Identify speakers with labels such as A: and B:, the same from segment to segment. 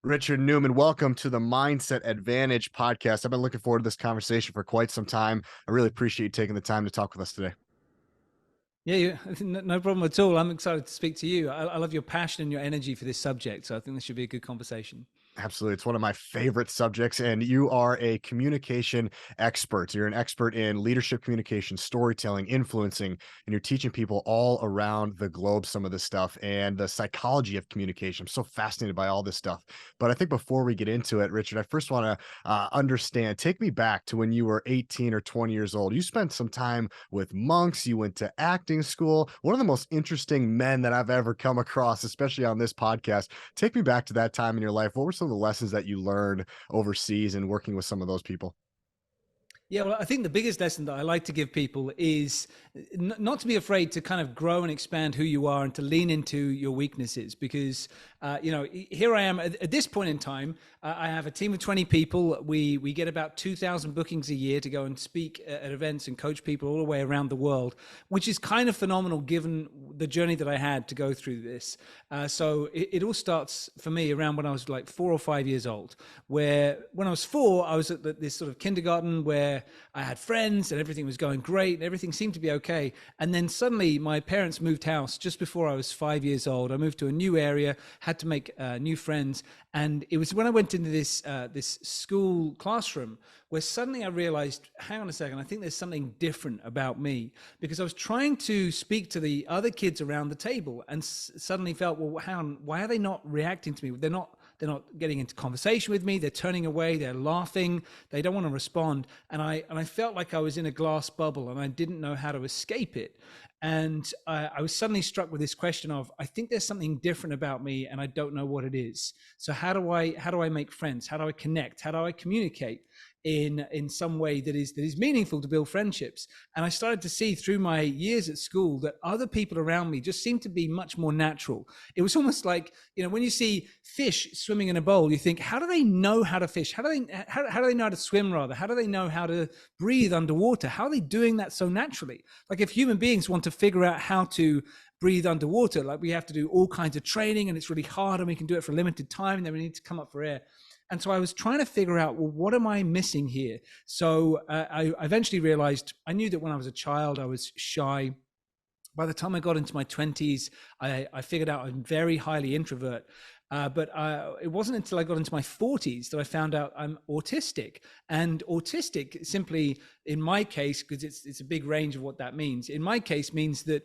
A: Richard Newman, welcome to the Mindset Advantage podcast. I've been looking forward to this conversation for quite some time. I really appreciate you taking the time to talk with us today.
B: Yeah, no problem at all. I'm excited to speak to you. I love your passion and your energy for this subject. So I think this should be a good conversation.
A: Absolutely. It's one of my favorite subjects, and you are a communication expert. You're an expert in leadership communication, storytelling, influencing, and you're teaching people all around the globe some of this stuff and the psychology of communication. I'm so fascinated by all this stuff. But I think before we get into it, Richard, I first want to understand, take me back to when you were 18 or 20 years old. You spent some time with monks, you went to acting school. One of the most interesting men that I've ever come across, especially on this podcast. Take me back to that time in your life. What were some of the lessons that you learned overseas and working with some of those people?
B: Yeah, well, I think the biggest lesson that I like to give people is not to be afraid to kind of grow and expand who you are and to lean into your weaknesses. Because, here I am at this point in time. I have a team of 20 people. We get about 2,000 bookings a year to go and speak at events and coach people all the way around the world, which is kind of phenomenal given the journey that I had to go through this. So it all starts for me around when I was like 4 or 5 years old, where when I was four, I was at this sort of kindergarten where I had friends and everything was going great and everything seemed to be okay. And then suddenly my parents moved house just before I was 5 years old. I moved to a new area, had to make new friends. And it was when I went into this school classroom where suddenly I realized, hang on a second, I think there's something different about me, because I was trying to speak to the other kids around the table and suddenly felt, well, hang on, why are they not reacting to me? They're not getting into conversation with me. They're turning away. They're laughing. They don't want to respond. And I felt like I was in a glass bubble and I didn't know how to escape it. And I was suddenly struck with this question of, I think there's something different about me and I don't know what it is. So how do I make friends? How do I connect? How do I communicate in some way that is meaningful to build friendships? And I started to see through my years at school that other people around me just seemed to be much more natural. It was almost like, when you see fish swimming in a bowl, you think, how do they know how to fish? How do they know how to swim, rather? How do they know how to breathe underwater? How are they doing that so naturally? Like, if human beings want to figure out how to breathe underwater, like, we have to do all kinds of training and it's really hard and we can do it for a limited time and then we need to come up for air. And so I was trying to figure out, well, what am I missing here? So I eventually realized, I knew that when I was a child, I was shy. By the time I got into my 20s, I figured out I'm very highly introvert. But it wasn't until I got into my 40s that I found out I'm autistic. And autistic simply, in my case, because it's a big range of what that means, in my case means that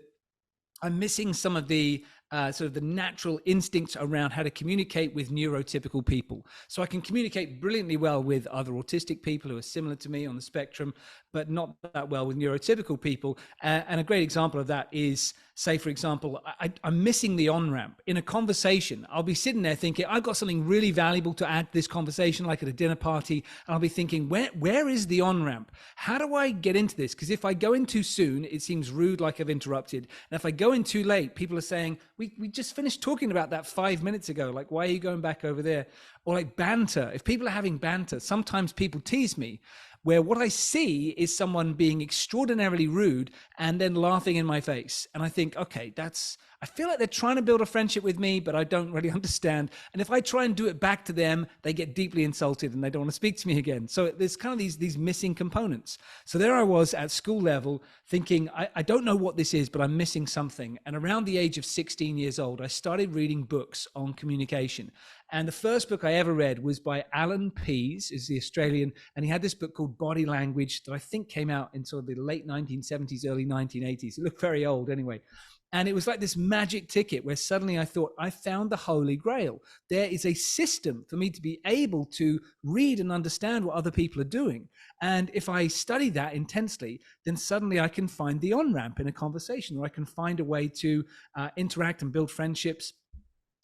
B: I'm missing some of the sort of the natural instincts around how to communicate with neurotypical people. So I can communicate brilliantly well with other autistic people who are similar to me on the spectrum, but not that well with neurotypical people. And a great example of that is, say, for example, I'm missing the on-ramp in a conversation. I'll be sitting there thinking, I've got something really valuable to add to this conversation, like at a dinner party. And I'll be thinking, where is the on-ramp? How do I get into this? Because if I go in too soon, it seems rude, like I've interrupted. And if I go in too late, people are saying, we just finished talking about that 5 minutes ago. Like, why are you going back over there? Or like banter. If people are having banter, sometimes people tease me, where what I see is someone being extraordinarily rude and then laughing in my face. And I think, okay, I feel like they're trying to build a friendship with me, but I don't really understand. And if I try and do it back to them, they get deeply insulted and they don't want to speak to me again. So there's kind of these missing components. So there I was at school level thinking, I don't know what this is, but I'm missing something. And around the age of 16 years old, I started reading books on communication. And the first book I ever read was by Alan Pease, is the Australian, and he had this book called Body Language that I think came out in sort of the late 1970s, early 1980s. It looked very old anyway. And it was like this magic ticket where suddenly I thought, I found the Holy Grail. There is a system for me to be able to read and understand what other people are doing. And if I study that intensely, then suddenly I can find the on-ramp in a conversation, or I can find a way to interact and build friendships.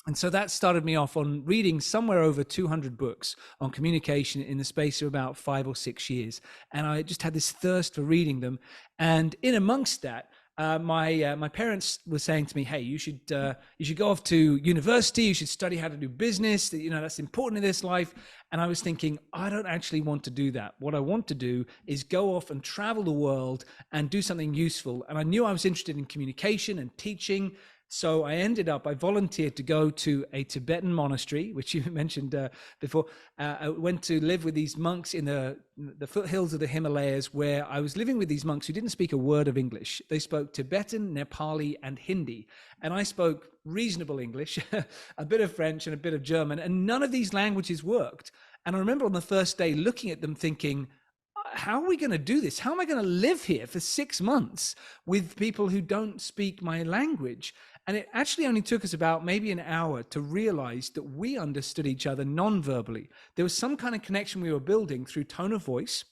B: And so that started me off on reading somewhere over 200 books on communication in the space of about 5 or 6 years. And I just had this thirst for reading them. And in amongst that, my parents were saying to me, "Hey, you should go off to university. You should study how to do business. That's important in this life." And I was thinking, I don't actually want to do that. What I want to do is go off and travel the world and do something useful. And I knew I was interested in communication and teaching. So I volunteered to go to a Tibetan monastery, which you mentioned before. I went to live with these monks in the foothills of the Himalayas, where I was living with these monks who didn't speak a word of English. They spoke Tibetan, Nepali, and Hindi. And I spoke reasonable English, a bit of French and a bit of German, and none of these languages worked. And I remember on the first day looking at them thinking, how are we going to do this? How am I going to live here for 6 months with people who don't speak my language? And it actually only took us about maybe an hour to realize that we understood each other non-verbally. There was some kind of connection we were building through tone of voice,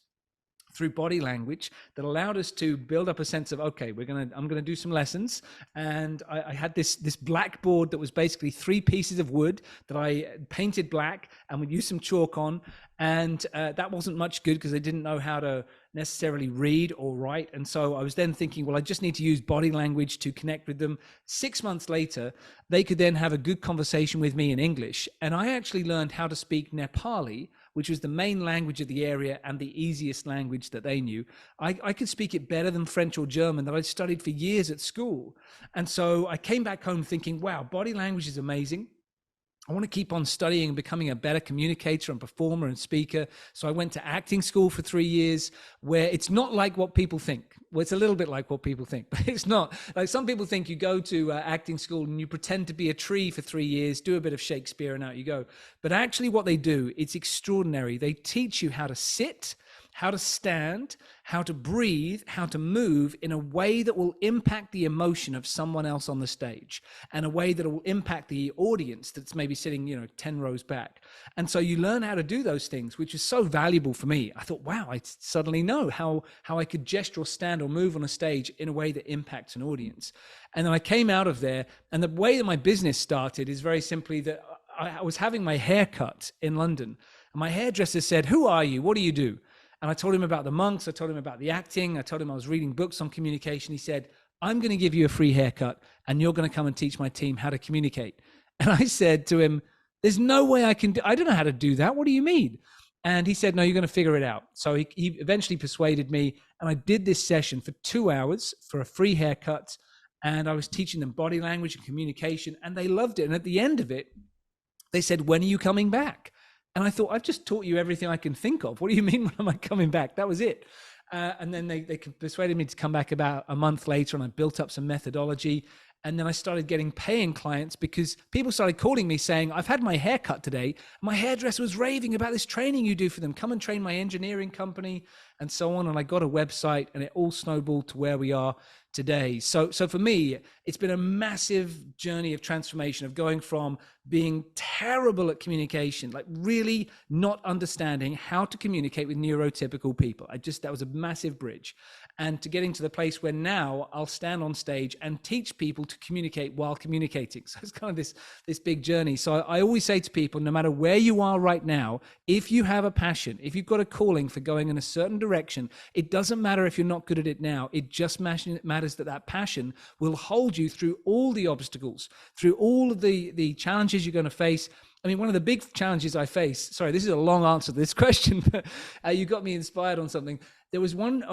B: through body language, that allowed us to build up a sense of, okay, I'm gonna do some lessons. And I had this blackboard that was basically 3 pieces of wood that I painted black and would use some chalk on. And that wasn't much good because I didn't know how to necessarily read or write. And so I was then thinking, well, I just need to use body language to connect with them. 6 months later, they could then have a good conversation with me in English. And I actually learned how to speak Nepali, which was the main language of the area and the easiest language that they knew. I could speak it better than French or German that I'd studied for years at school. And so I came back home thinking, wow, body language is amazing. I want to keep on studying and becoming a better communicator and performer and speaker. So I went to acting school for 3 years, where it's not like what people think. Well, it's a little bit like what people think, but it's not. Like, some people think you go to acting school and you pretend to be a tree for 3 years, do a bit of Shakespeare, and out you go. But actually what they do, it's extraordinary. They teach you how to sit, how to stand, how to breathe, how to move in a way that will impact the emotion of someone else on the stage, and a way that will impact the audience that's maybe sitting, 10 rows back. And so you learn how to do those things, which is so valuable for me. I thought, wow, I suddenly know how I could gesture or stand or move on a stage in a way that impacts an audience. And then I came out of there, and the way that my business started is very simply that I was having my hair cut in London, and my hairdresser said, "Who are you? What do you do?" And I told him about the monks. I told him about the acting. I told him I was reading books on communication. He said, "I'm going to give you a free haircut, and you're going to come and teach my team how to communicate." And I said to him, "There's no way I don't know how to do that. What do you mean?" And he said, "No, you're going to figure it out." So he eventually persuaded me, and I did this session for 2 hours for a free haircut. And I was teaching them body language and communication, and they loved it. And at the end of it, they said, "When are you coming back?" And I thought, I've just taught you everything I can think of. What do you mean, when am I coming back? That was it. And then they persuaded me to come back about a month later, and I built up some methodology. And then I started getting paying clients, because people started calling me saying, "I've had my hair cut today. My hairdresser was raving about this training you do for them. Come and train my engineering company," and so on. And I got a website, and it all snowballed to where we are today. So for me, it's been a massive journey of transformation, of going from being terrible at communication, like really not understanding how to communicate with neurotypical people. That was a massive bridge. And to getting to the place where now I'll stand on stage and teach people to communicate while communicating. So it's kind of this big journey. So I always say to people, no matter where you are right now, if you have a passion, if you've got a calling for going in a certain direction, it doesn't matter if you're not good at it now. It just matters that passion will hold you through all the obstacles, through all of the challenges you're going to face. I mean, one of the big challenges I face, sorry, this is a long answer to this question, but you got me inspired on something. There was one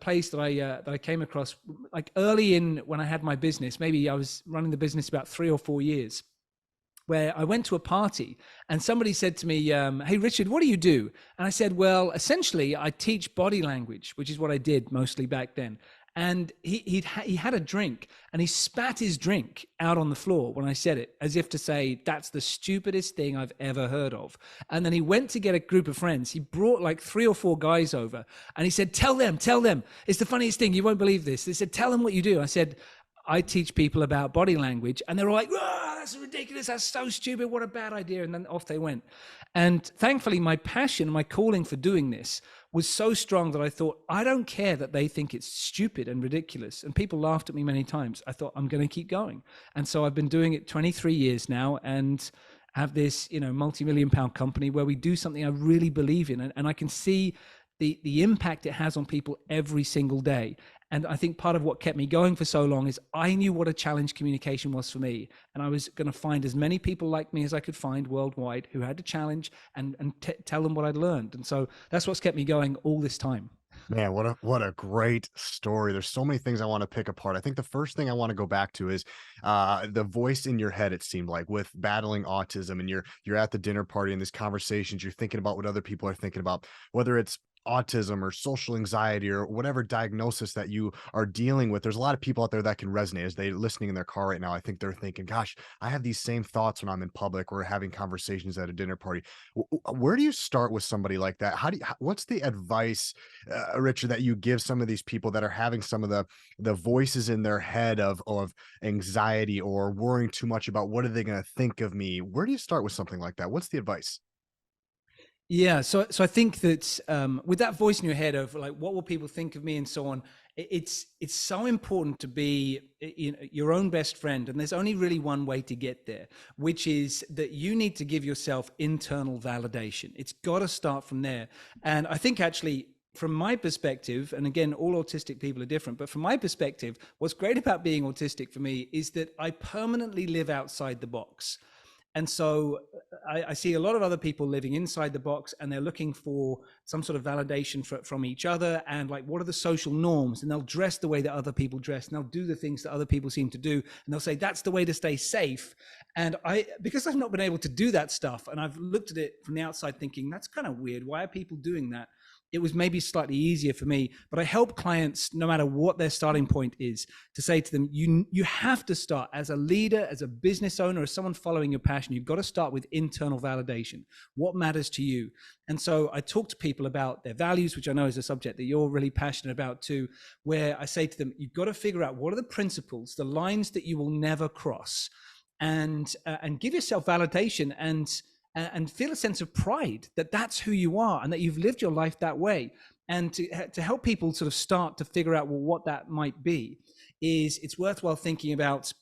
B: place that I came across, like early in when I had my business. Maybe I was running the business about 3 or 4 years, where I went to a party and somebody said to me, "Hey, Richard, what do you do?" And I said, "Well, essentially, I teach body language," which is what I did mostly back then. And he had a drink, and he spat his drink out on the floor when I said it, as if to say, "That's the stupidest thing I've ever heard of." And then he went to get a group of friends. He brought like 3 or 4 guys over, and he said, tell them. It's the funniest thing. You won't believe this." They said, "Tell them what you do." I said, "I teach people about body language." And they're all like, "Oh, that's ridiculous. That's so stupid. What a bad idea." And then off they went. And thankfully, my passion, my calling for doing this was so strong that I thought, I don't care that they think it's stupid and ridiculous. And people laughed at me many times. I thought, I'm going to keep going. And so I've been doing it 23 years now, and have this, multi-million-pound company where we do something I really believe in. And I can see the impact it has on people every single day. And I think part of what kept me going for so long is I knew what a challenge communication was for me. And I was going to find as many people like me as I could find worldwide who had a challenge, and tell them what I'd learned. And so that's what's kept me going all this time.
A: Man, what a great story. There's so many things I want to pick apart. I think the first thing I want to go back to is the voice in your head, it seemed like, with battling autism, and you're at the dinner party in these conversations, you're thinking about what other people are thinking about, whether it's autism or social anxiety or whatever diagnosis that you are dealing with. There's a lot of people out there that can resonate as they listening in their car right now. I think they're thinking, gosh, I have these same thoughts when I'm in public or having conversations at a dinner party. Where do you start with somebody like that? What's the advice, Richard, that you give some of these people that are having some of the voices in their head of anxiety or worrying too much about what are they going to think of me? Where do you start with something like that? What's the advice?
B: Yeah, so I think that with that voice in your head of like, what will people think of me, and so on, it's so important to be your own best friend, and there's only really one way to get there, which is that you need to give yourself internal validation. It's got to start from there, and I think actually, from my perspective, and again, all autistic people are different, but from my perspective, what's great about being autistic for me is that I permanently live outside the box. And so I see a lot of other people living inside the box, and they're looking for some sort of validation from each other, and like, what are the social norms? And they'll dress the way that other people dress, and they'll do the things that other people seem to do. And they'll say, that's the way to stay safe. And because I've not been able to do that stuff, and I've looked at it from the outside thinking, that's kind of weird. Why are people doing that? It was maybe slightly easier for me, but I help clients, no matter what their starting point is, to say to them, you have to start as a leader, as a business owner, as someone following your passion. You've got to start with internal validation. What matters to you? And so I talk to people about their values, which I know is a subject that you're really passionate about too, where I say to them, you've got to figure out what are the principles, the lines that you will never cross, and give yourself validation, and feel a sense of pride that that's who you are and that you've lived your life that way. And to help people sort of start to figure out, well, what that might be, is it's worthwhile thinking about,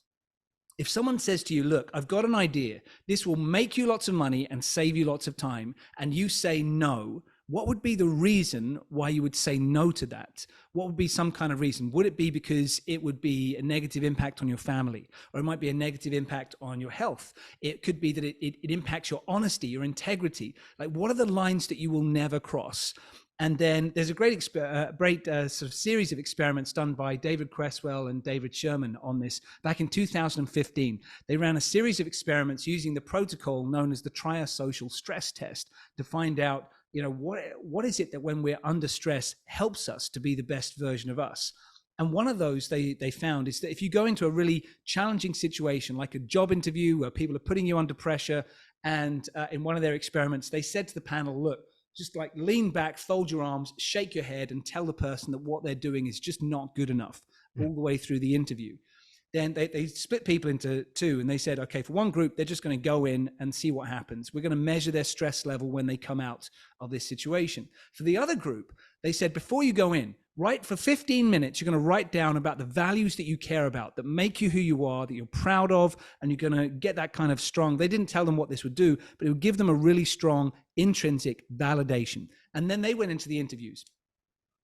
B: if someone says to you, look, I've got an idea, this will make you lots of money and save you lots of time, and you say no, what would be the reason why you would say no to that? What would be some kind of reason? Would it be because it would be a negative impact on your family, or it might be a negative impact on your health? It could be that it impacts your honesty, your integrity. Like, what are the lines that you will never cross? And then there's a great sort of series of experiments done by David Cresswell and David Sherman on this back in 2015. They ran a series of experiments using the protocol known as the triasocial stress test to find out, what is it that when we're under stress helps us to be the best version of us? And one of those they found is that if you go into a really challenging situation, like a job interview where people are putting you under pressure, and in one of their experiments, they said to the panel, look, just like lean back, fold your arms, shake your head, and tell the person that what they're doing is just not good enough all the way through the interview. Then they split people into two, and they said, okay, for one group, they're just going to go in and see what happens. We're going to measure their stress level when they come out of this situation. For the other group, they said, before you go in, write for 15 minutes, you're going to write down about the values that you care about, that make you who you are, that you're proud of, and you're going to get that kind of strong. They didn't tell them what this would do, but it would give them a really strong intrinsic validation. And then they went into the interviews.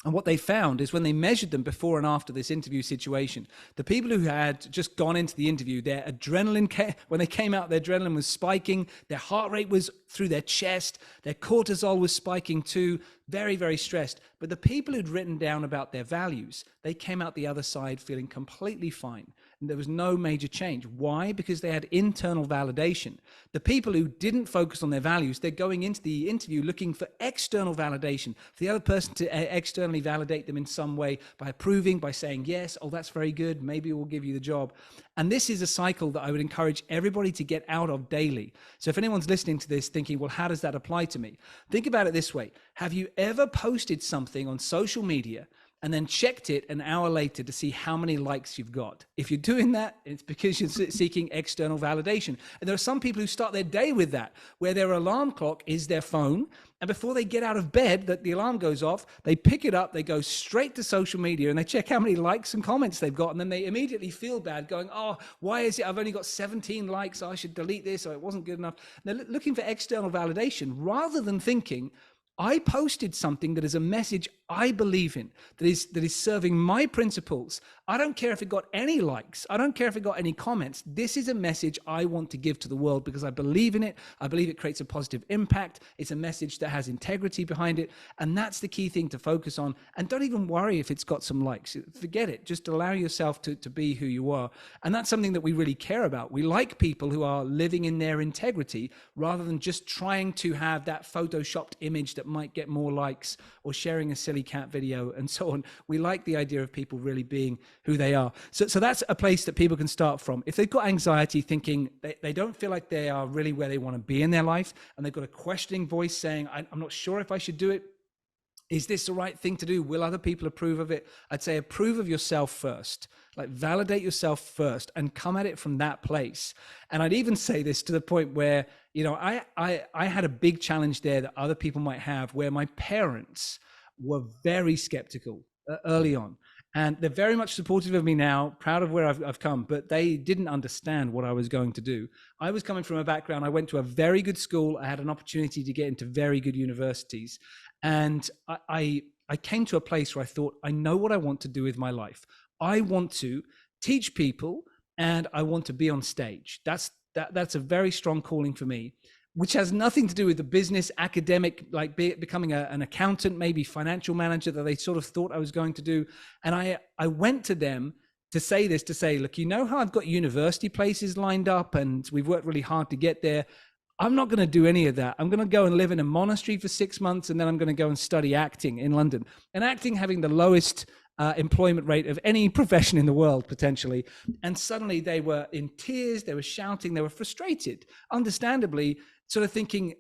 B: And what they found is when they measured them before and after this interview situation, the people who had just gone into the interview, their adrenaline, when they came out, their adrenaline was spiking, their heart rate was through their chest, their cortisol was spiking too, very, very stressed. But the people who'd written down about their values, they came out the other side feeling completely fine. And there was no major change. Why? Because they had internal validation. The people who didn't focus on their values, they're going into the interview looking for external validation, for the other person to externally validate them in some way by approving, by saying, yes, oh, that's very good, maybe we'll give you the job. And this is a cycle that I would encourage everybody to get out of daily. So if anyone's listening to this thinking, well, how does that apply to me? Think about it this way. Have you ever posted something on social media and then checked it an hour later to see how many likes you've got? If you're doing that, it's because you're seeking external validation. And there are some people who start their day with that, where their alarm clock is their phone. And before they get out of bed, that the alarm goes off, they pick it up, they go straight to social media, and they check how many likes and comments they've got. And then they immediately feel bad going, oh, why is it I've only got 17 likes? I should delete this, or it wasn't good enough. And they're looking for external validation rather than thinking, I posted something that is a message I believe in, that is serving my principles. I don't care if it got any likes. I don't care if it got any comments. This is a message I want to give to the world because I believe in it. I believe it creates a positive impact. It's a message that has integrity behind it. And that's the key thing to focus on. And don't even worry if it's got some likes. Forget it. Just allow yourself to be who you are. And that's something that we really care about. We like people who are living in their integrity rather than just trying to have that photoshopped image that might get more likes or sharing a silly cat video and so on. We like the idea of people really being who they are. So that's a place that people can start from. If they've got anxiety, thinking they don't feel like they are really where they want to be in their life, and they've got a questioning voice saying, I'm not sure if I should do it. Is this the right thing to do? Will other people approve of it? I'd say approve of yourself first, like validate yourself first and come at it from that place. And I'd even say this to the point where, you know, I had a big challenge there that other people might have, where my parents were very skeptical early on. And they're very much supportive of me now, proud of where I've come, but they didn't understand what I was going to do. I was coming from a background, I went to a very good school. I had an opportunity to get into very good universities. And I came to a place where I thought, I know what I want to do with my life. I want to teach people and I want to be on stage. That's a very strong calling for me, which has nothing to do with the business, academic, like becoming an accountant, maybe financial manager that they sort of thought I was going to do. And I went to them to say, look, you know how I've got university places lined up and we've worked really hard to get there. I'm not going to do any of that. I'm going to go and live in a monastery for 6 months, and then I'm going to go and study acting in London. And acting having the lowest employment rate of any profession in the world, potentially. And suddenly they were in tears, they were shouting, they were frustrated, understandably, sort of thinking,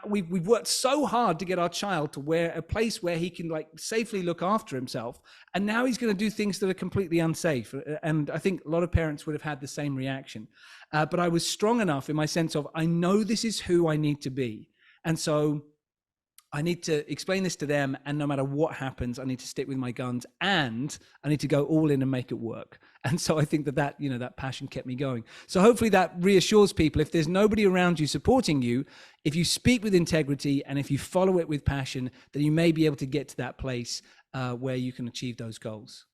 B: we've worked so hard to get our child to a place where he can like safely look after himself. And now he's going to do things that are completely unsafe. And I think a lot of parents would have had the same reaction. But I was strong enough in my sense of, I know this is who I need to be. And so I need to explain this to them, and no matter what happens, I need to stick with my guns, and I need to go all in and make it work. And so I think that passion kept me going. So hopefully that reassures people. If there's nobody around you supporting you, if you speak with integrity and if you follow it with passion, then you may be able to get to that place where you can achieve those goals.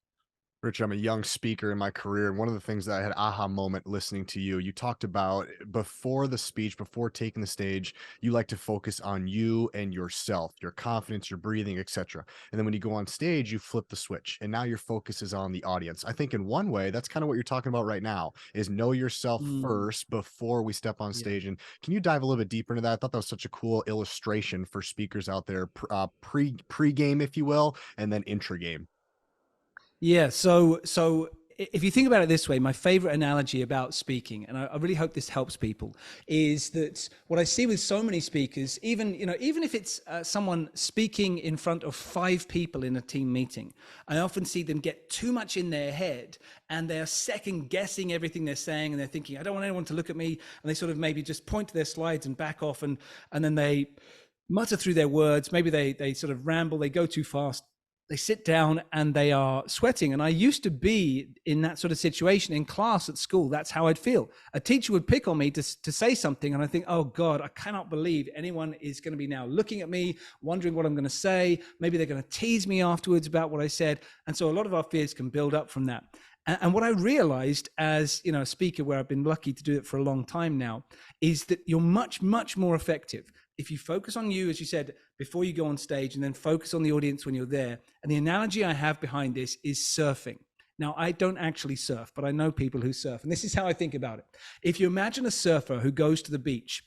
A: Rich, I'm a young speaker in my career, and one of the things that I had aha moment listening to you, you talked about before the speech, before taking the stage, you like to focus on you and yourself, your confidence, your breathing, etc. And then when you go on stage, you flip the switch, and now your focus is on the audience. I think in one way, that's kind of what you're talking about right now, is know yourself first before we step on stage. And can you dive a little bit deeper into that? I thought that was such a cool illustration for speakers out there, pre-game, if you will, and then intra-game.
B: Yeah. So if you think about it this way, my favorite analogy about speaking, and I really hope this helps people, is that what I see with so many speakers, even if it's someone speaking in front of 5 people in a team meeting, I often see them get too much in their head and they're second guessing everything they're saying, and they're thinking, I don't want anyone to look at me, and they sort of maybe just point to their slides and back off, and then they mutter through their words. Maybe they sort of ramble, they go too fast. They sit down and they are sweating. And I used to be in that sort of situation in class at school. That's how I'd feel. A teacher would pick on me to say something, and I think, oh God, I cannot believe anyone is going to be now looking at me, wondering what I'm going to say. Maybe they're going to tease me afterwards about what I said. And so a lot of our fears can build up from that. And what I realized as, a speaker, where I've been lucky to do it for a long time now, is that you're much, much more effective if you focus on you, as you said, before you go on stage, and then focus on the audience when you're there. And the analogy I have behind this is surfing. Now, I don't actually surf, but I know people who surf. And this is how I think about it. If you imagine a surfer who goes to the beach,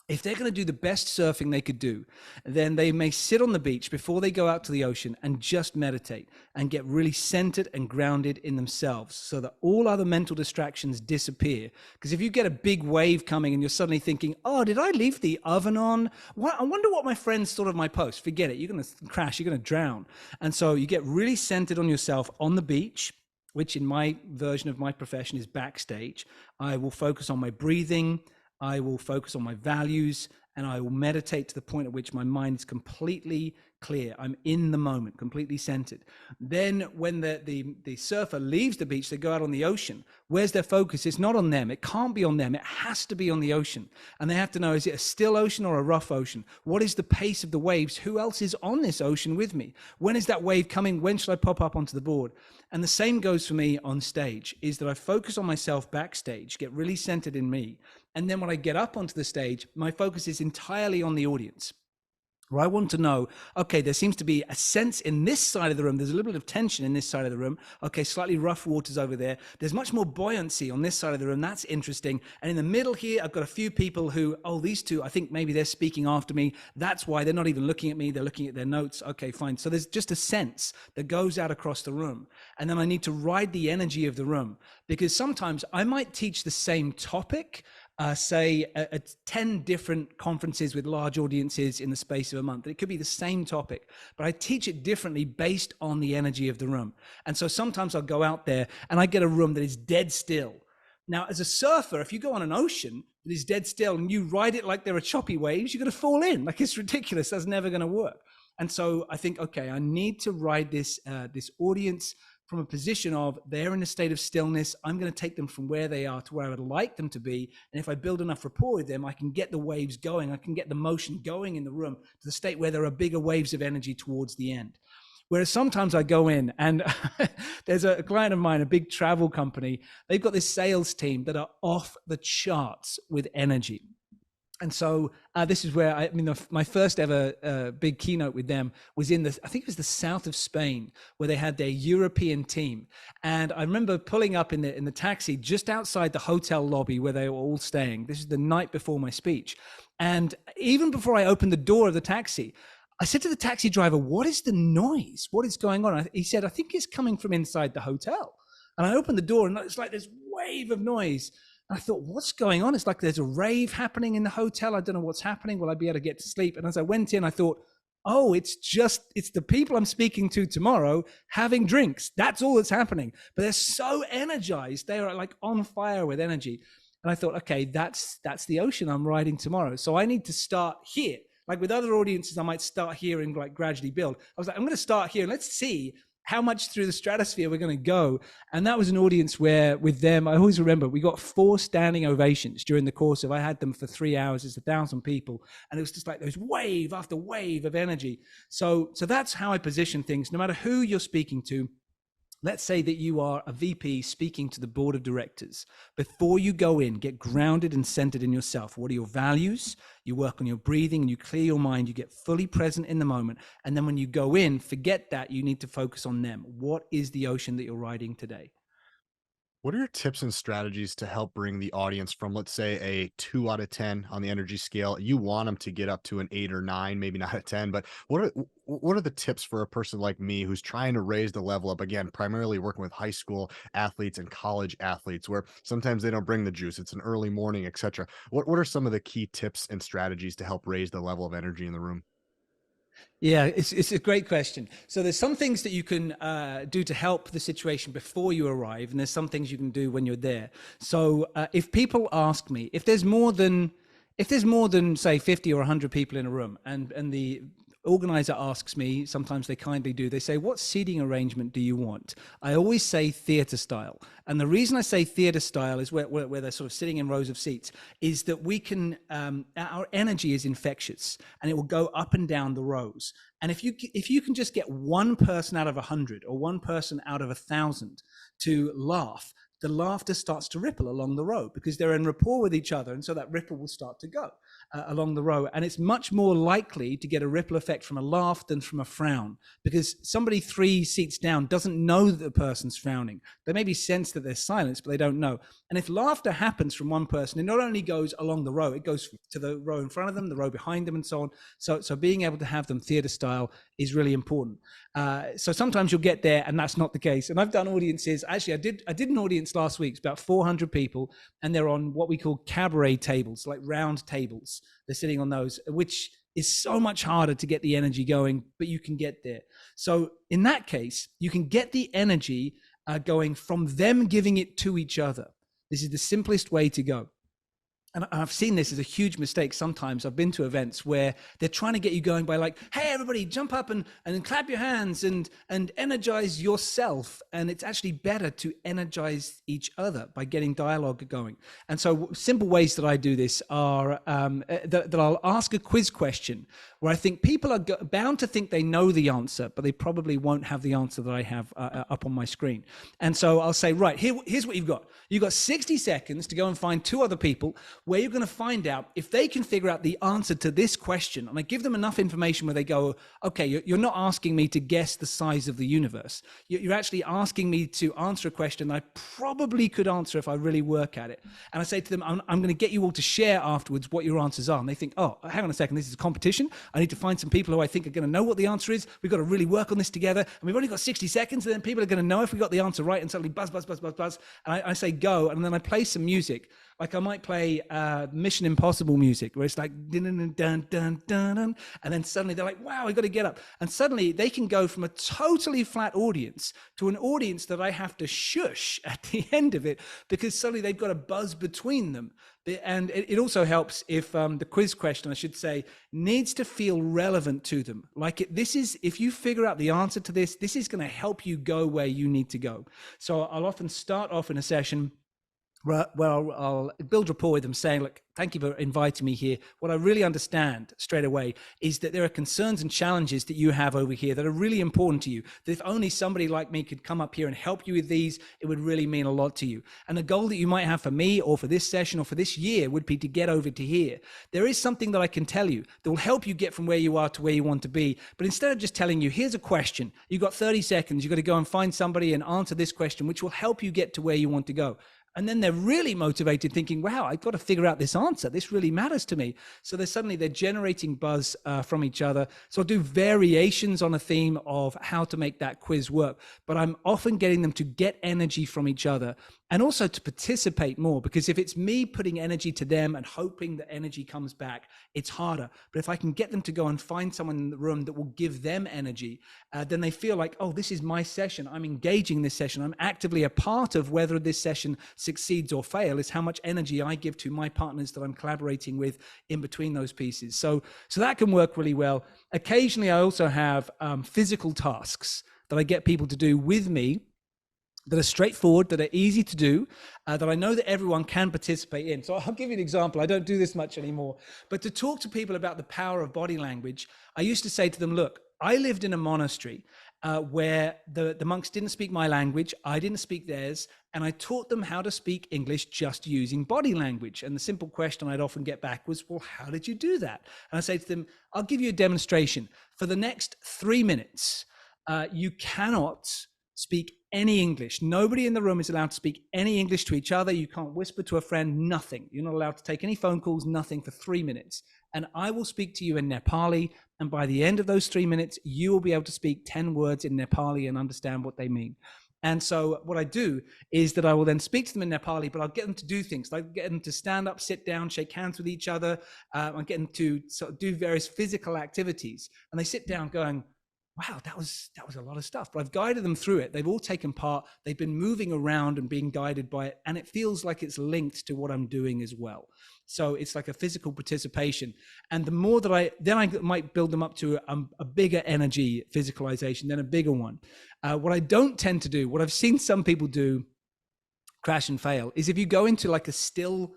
B: if they're going to do the best surfing they could do, then they may sit on the beach before they go out to the ocean and just meditate and get really centered and grounded in themselves, so that all other mental distractions disappear. Because if you get a big wave coming and you're suddenly thinking, oh, did I leave the oven on? I wonder what my friends thought of my post. Forget it. You're going to crash. You're going to drown. And so you get really centered on yourself on the beach, which in my version of my profession is backstage. I will focus on my breathing. I will focus on my values, and I will meditate to the point at which my mind is completely clear. I'm in the moment, completely centered. Then when the surfer leaves the beach, they go out on the ocean. Where's their focus? It's not on them. It can't be on them. It has to be on the ocean. And they have to know, is it a still ocean or a rough ocean? What is the pace of the waves? Who else is on this ocean with me? When is that wave coming? When should I pop up onto the board? And the same goes for me on stage, is that I focus on myself backstage, get really centered in me. And then when I get up onto the stage, my focus is entirely on the audience. Where I want to know, okay, there seems to be a sense in this side of the room. There's a little bit of tension in this side of the room. Okay, slightly rough waters over there. There's much more buoyancy on this side of the room. That's interesting. And in the middle here, I've got a few people who, oh, these two, I think maybe they're speaking after me. That's why they're not even looking at me. They're looking at their notes. Okay, fine. So there's just a sense that goes out across the room. And then I need to ride the energy of the room, because sometimes I might teach the same topic, say at 10 different conferences with large audiences in the space of a month. It could be the same topic, but I teach it differently based on the energy of the room. And so sometimes I'll go out there and I get a room that is dead still. Now, as a surfer, if you go on an ocean that is dead still and you ride it like there are choppy waves, you're going to fall in. Like, it's ridiculous. That's never going to work. And so I think, okay, I need to ride this audience from a position of they're in a state of stillness. I'm going to take them from where they are to where I would like them to be. And if I build enough rapport with them, I can get the waves going. I can get the motion going in the room to the state where there are bigger waves of energy towards the end. Whereas sometimes I go in and there's a client of mine, a big travel company. They've got this sales team that are off the charts with energy. And so this is where my first ever big keynote with them was I think it was the south of Spain, where they had their European team. And I remember pulling up in the taxi just outside the hotel lobby where they were all staying. This is the night before my speech. And even before I opened the door of the taxi, I said to the taxi driver, "What is the noise? What is going on?" He said, "I think it's coming from inside the hotel." And I opened the door and it's like this wave of noise. I thought, what's going on? It's like there's a rave happening in the hotel. I don't know what's happening. Will I be able to get to sleep? And as I went in, I thought, oh, it's the people I'm speaking to tomorrow having drinks. That's all that's happening. But they're so energized. They are like on fire with energy. And I thought, okay, that's the ocean I'm riding tomorrow. So I need to start here. Like with other audiences, I might start here and like gradually build. I was like, I'm going to start here. Let's see how much through the stratosphere we're going to go. And that was an audience where with them, I always remember we got 4 standing ovations during the course of, I had them for 3 hours. It's 1,000 people. And it was just like those wave after wave of energy. So that's how I position things. No matter who you're speaking to, let's say that you are a VP speaking to the board of directors. Before you go in, get grounded and centered in yourself. What are your values? You work on your breathing and you clear your mind. You get fully present in the moment. And then when you go in, forget that. You need to focus on them. What is the ocean that you're riding today?
A: What are your tips and strategies to help bring the audience from, let's say, a 2 out of 10 on the energy scale? You want them to get up to an 8 or 9, maybe not a 10, but what are the tips for a person like me who's trying to raise the level up? Again, primarily working with high school athletes and college athletes, where sometimes they don't bring the juice. It's an early morning, etc. What are some of the key tips and strategies to help raise the level of energy in the room?
B: Yeah, it's a great question. So there's some things that you can do to help the situation before you arrive, and there's some things you can do when you're there. So if people ask me, if there's more than say 50 or 100 people in a room, and the organizer asks me, sometimes they kindly do, they say, what seating arrangement do you want? I always say theater style. And the reason I say theater style is where they're sort of sitting in rows of seats, is that we can, our energy is infectious and it will go up and down the rows. And if you can just get one person out of 100 or one person out of 1,000 to laugh, the laughter starts to ripple along the row because they're in rapport with each other. And so that ripple will start to go along the row. And it's much more likely to get a ripple effect from a laugh than from a frown, because somebody 3 seats down doesn't know that the person's frowning. They maybe sense that there's silence, but they don't know. And if laughter happens from one person, it not only goes along the row, it goes to the row in front of them, the row behind them, and so on. So being able to have them theater style is really important. So sometimes you'll get there and that's not the case. And I've done audiences. Actually, I did an audience last week. It's about 400 people, and they're on what we call cabaret tables, like round tables. They're sitting on those, which is so much harder to get the energy going, but you can get there. So in that case, you can get the energy going from them giving it to each other. This is the simplest way to go. and I've seen this as a huge mistake. Sometimes I've been to events where they're trying to get you going by like, hey, everybody jump up and clap your hands and energize yourself. And it's actually better to energize each other by getting dialogue going. And so simple ways that I do this are that I'll ask a quiz question where I think people are bound to think they know the answer, but they probably won't have the answer that I have up on my screen. And so I'll say, right, here's what you've got. You've got 60 seconds to go and find two other people where you're going to find out if they can figure out the answer to this question. And I give them enough information where they go, okay, you're not asking me to guess the size of the universe. You're actually asking me to answer a question I probably could answer if I really work at it. And I say to them, I'm going to get you all to share afterwards what your answers are. And they think, oh, hang on a second, this is a competition. I need to find some people who I think are going to know what the answer is. We've got to really work on this together. And we've only got 60 seconds. And then people are going to know if we got the answer right. And suddenly buzz, buzz, buzz, buzz, buzz. And I say, go. And then I play some music. Like I might play Mission Impossible music where it's like dun dun dun dun dun, and then suddenly they're like, wow, I got to get up. And suddenly they can go from a totally flat audience to an audience that I have to shush at the end of it because suddenly they've got a buzz between them. And it also helps if the quiz question, I should say, needs to feel relevant to them. Like this is, if you figure out the answer to this, this is going to help you go where you need to go. So I'll often start off in a session where I'll build rapport with them saying, look, thank you for inviting me here. What I really understand straight away is that there are concerns and challenges that you have over here that are really important to you. That if only somebody like me could come up here and help you with these, it would really mean a lot to you. And the goal that you might have for me or for this session or for this year would be to get over to here. There is something that I can tell you that will help you get from where you are to where you want to be. But instead of just telling you, here's a question, you've got 30 seconds, you've got to go and find somebody and answer this question, which will help you get to where you want to go. And then they're really motivated thinking, wow, I've got to figure out this answer. This really matters to me. So they're generating buzz from each other. So I'll do variations on a theme of how to make that quiz work. But I'm often getting them to get energy from each other and also to participate more, because if it's me putting energy to them and hoping that energy comes back, it's harder. But if I can get them to go and find someone in the room that will give them energy, then they feel like, oh, this is my session. I'm engaging this session. I'm actively a part of whether this session succeeds or fails. Is how much energy I give to my partners that I'm collaborating with in between those pieces. So that can work really well. Occasionally, I also have physical tasks that I get people to do with me that are straightforward, that are easy to do, that I know that everyone can participate in. So I'll give you an example. I don't do this much anymore, but to talk to people about the power of body language, I used to say to them, look, I lived in a monastery where the monks didn't speak my language, I didn't speak theirs, and I taught them how to speak English just using body language. And the simple question I'd often get back was, well, how did you do that? And I say to them, I'll give you a demonstration. For the next 3 minutes, you cannot speak any English. Nobody in the room is allowed to speak any English to each other. You can't whisper to a friend, nothing. You're not allowed to take any phone calls, nothing for 3 minutes. And I will speak to you in Nepali. And by the end of those 3 minutes, you will be able to speak 10 words in Nepali and understand what they mean. And so what I do is that I will then speak to them in Nepali, but I'll get them to do things like get them to stand up, sit down, shake hands with each other. I'll get them to sort of do various physical activities. And they sit down going, wow, that was a lot of stuff. But I've guided them through it. They've all taken part. They've been moving around and being guided by it. And it feels like it's linked to what I'm doing as well. So it's like a physical participation. And the more that I might build them up to a bigger energy physicalization, then a bigger one. What I don't tend to do, what I've seen some people do, crash and fail, is if you go into like a still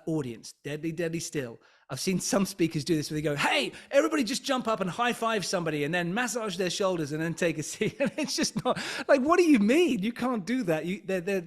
B: audience, deadly still. I've seen some speakers do this where they go, hey, everybody just jump up and high five somebody and then massage their shoulders and then take a seat. And it's just not like, what do you mean? You can't do that.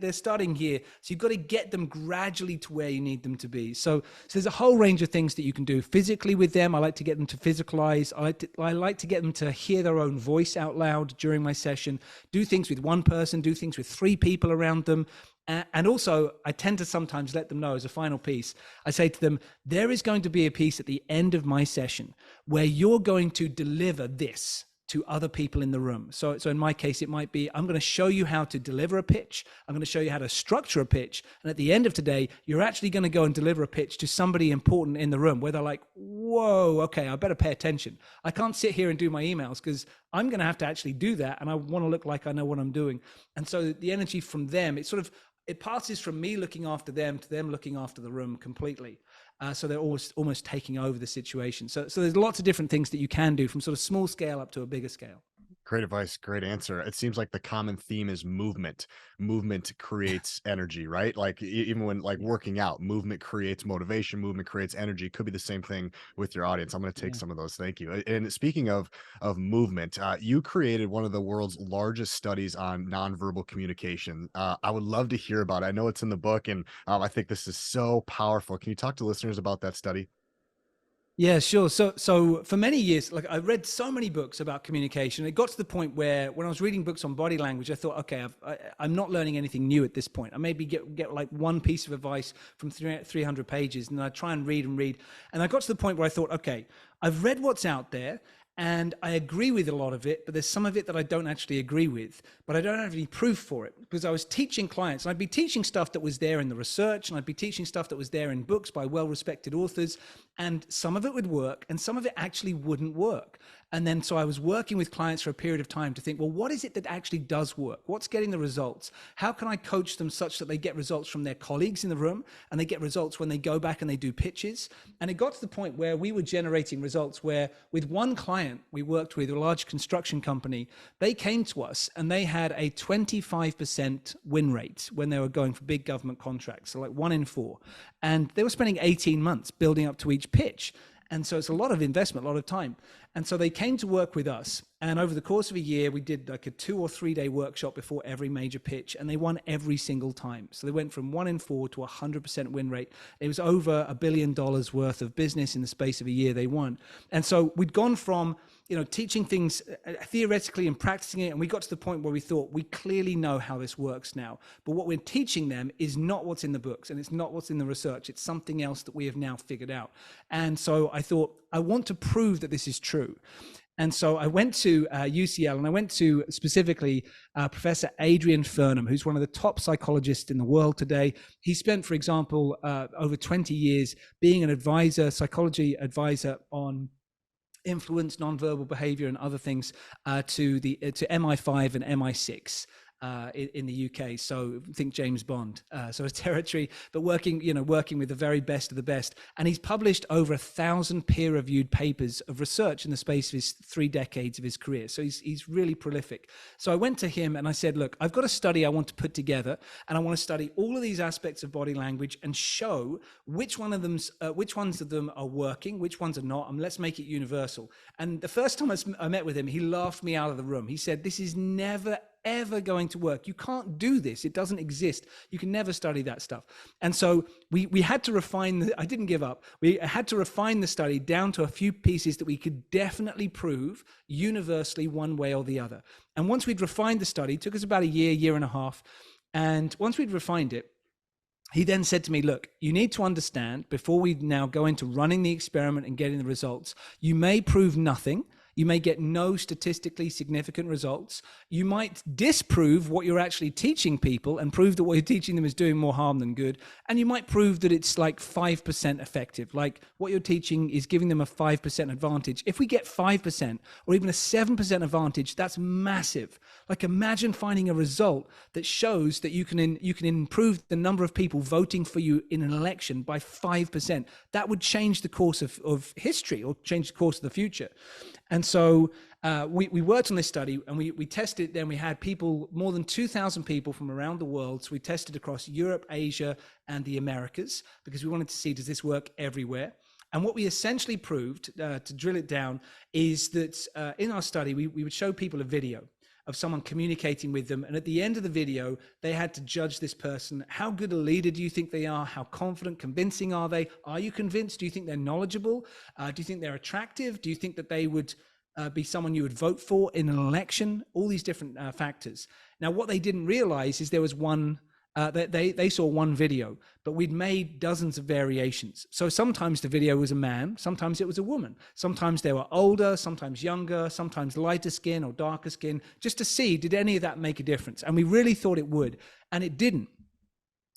B: They're starting here. So you've got to get them gradually to where you need them to be. So there's a whole range of things that you can do physically with them. I like to get them to physicalize. I like to get them to hear their own voice out loud during my session, do things with one person, do things with 3 people around them. And also, I tend to sometimes let them know as a final piece, I say to them, there is going to be a piece at the end of my session where you're going to deliver this to other people in the room. So in my case, it might be, I'm going to show you how to deliver a pitch. I'm going to show you how to structure a pitch. And at the end of today, you're actually going to go and deliver a pitch to somebody important in the room where they're like, whoa, okay, I better pay attention. I can't sit here and do my emails because I'm going to have to actually do that. And I want to look like I know what I'm doing. And so the energy from them, it's sort of, it passes from me looking after them to them looking after the room completely. So they're almost taking over the situation. So there's lots of different things that you can do, from sort of small scale up to a bigger scale.
A: Great advice, great answer. It seems like the common theme is movement. Movement creates energy, right? Like even when like working out, movement creates motivation, movement creates energy. Could be the same thing with your audience. I'm going to take
B: Yeah.
A: some of those. Thank you. And speaking of movement, you created one of the world's largest studies on nonverbal communication. I would love to hear about it. I know it's in the book, and I think this is so powerful. Can you talk to listeners about that study?
B: Yeah, sure. So for many years, like I read so many books about communication. It got to the point where when I was reading books on body language, I thought, okay, I'm not learning anything new at this point. I maybe get like one piece of advice from 300 pages, and I try and read and read. And I got to the point where I thought, okay, I've read what's out there, and I agree with a lot of it, but there's some of it that I don't actually agree with, but I don't have any proof for it, because I was teaching clients, and I'd be teaching stuff that was there in the research, and I'd be teaching stuff that was there in books by well-respected authors, and some of it would work, and some of it actually wouldn't work. And then so I was working with clients for a period of time to think, well, what is it that actually does work? What's getting the results? How can I coach them such that they get results from their colleagues in the room, and they get results when they go back and they do pitches? And it got to the point where we were generating results where with one client we worked with, a large construction company, they came to us and they had a 25% win rate when they were going for big government contracts, so like 1 in 4. And they were spending 18 months building up to each pitch. And so it's a lot of investment, a lot of time. And so they came to work with us. And over the course of a year, we did like a 2 or 3 day workshop before every major pitch. And they won every single time. So they went from 1 in 4 to 100% win rate. It was over $1 billion worth of business in the space of a year they won. And so we'd gone from, teaching things theoretically and practicing it. And we got to the point where we thought, we clearly know how this works now. But what we're teaching them is not what's in the books, and it's not what's in the research. It's something else that we have now figured out. And so I thought, I want to prove that this is true. And so I went to UCL, and I went to specifically Professor Adrian Furnham, who's one of the top psychologists in the world today. He spent, for example, over 20 years being an advisor, psychology advisor on influence, nonverbal behavior, and other things to MI5 and MI6 in the UK. So think James Bond sort of territory, but working with the very best of the best. And he's published over 1,000 peer-reviewed papers of research in the space of his 3 decades of his career. So he's really prolific. So I went to him and I said, look, I've got a study I want to put together, and I want to study all of these aspects of body language and show which ones of them are working, which ones are not, and let's make it universal. And the first time I met with him, he laughed me out of the room. He said, this is never ever going to work. You can't do this. It doesn't exist. You can never study that stuff. And so we had to refine, I didn't give up. We had to refine the study down to a few pieces that we could definitely prove universally one way or the other. And once we'd refined the study, it took us about a year and a half. And once we'd refined it, he then said to me, look, you need to understand before we now go into running the experiment and getting the results, you may prove nothing. You may get no statistically significant results. You might disprove what you're actually teaching people and prove that what you're teaching them is doing more harm than good. And you might prove that it's like 5% effective, like what you're teaching is giving them a 5% advantage. If we get 5% or even a 7% advantage, that's massive. Like imagine finding a result that shows that you can improve the number of people voting for you in an election by 5%. That would change the course of history or change the course of the future. And so we worked on this study, and we tested. Then we had people, more than 2,000 people from around the world. So we tested across Europe, Asia, and the Americas, because we wanted to see, does this work everywhere? And what we essentially proved, to drill it down, is that in our study, we would show people a video of someone communicating with them. And at the end of the video, they had to judge this person. How good a leader do you think they are? How confident, convincing are they? Are you convinced? Do you think they're knowledgeable? Do you think they're attractive? Do you think that they would be someone you would vote for in an election? All these different factors. Now, what they didn't realize is there was one, they saw one video, but we'd made dozens of variations. So sometimes the video was a man, sometimes it was a woman, sometimes they were older, sometimes younger, sometimes lighter skin or darker skin, just to see, did any of that make a difference? And we really thought it would, and it didn't.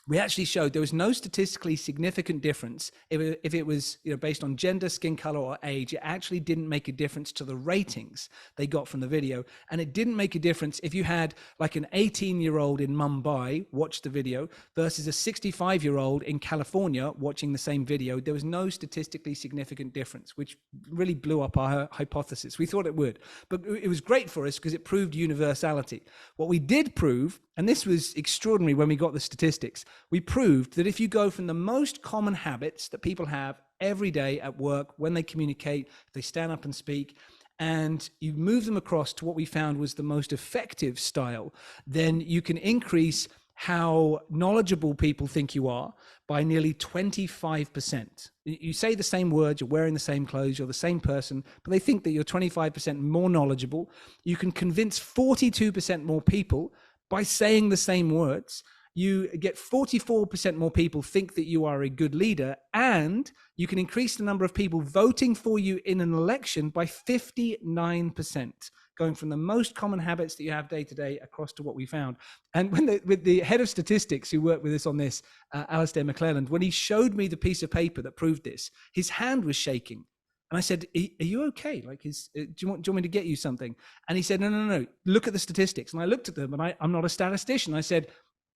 B: we actually showed there was no statistically significant difference if it was, you know, based on gender, skin color, or age. It actually didn't make a difference to the ratings they got from the video, and it didn't make a difference if you had like an 18-year-old in Mumbai watch the video versus a 65-year-old in California watching the same video. There was no statistically significant difference, which really blew up our hypothesis. We thought it would, but it was great for us because it proved universality. What we did prove, and this was extraordinary when we got the statistics, we proved that if you go from the most common habits that people have every day at work, when they communicate, they stand up and speak, and you move them across to what we found was the most effective style, then you can increase how knowledgeable people think you are by nearly 25%. You say the same words, you're wearing the same clothes, you're the same person, but they think that you're 25% more knowledgeable. You can convince 42% more people by saying the same words. You get 44% more people think that you are a good leader, and you can increase the number of people voting for you in an election by 59%, going from the most common habits that you have day to day across to what we found. And with the head of statistics who worked with us on this, Alistair McClelland, when he showed me the piece of paper that proved this, his hand was shaking. And I said, are you okay? Like, do you want me to get you something? And he said, no, look at the statistics. And I looked at them, and I'm not a statistician. I said,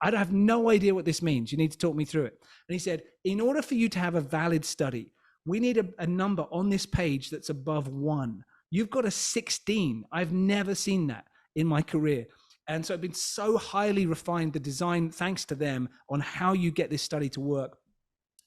B: I have no idea what this means. You need to talk me through it. And he said, in order for you to have a valid study, we need a number on this page that's above 1. You've got a 16. I've never seen that in my career. And so it's been so highly refined, the design, thanks to them, on how you get this study to work.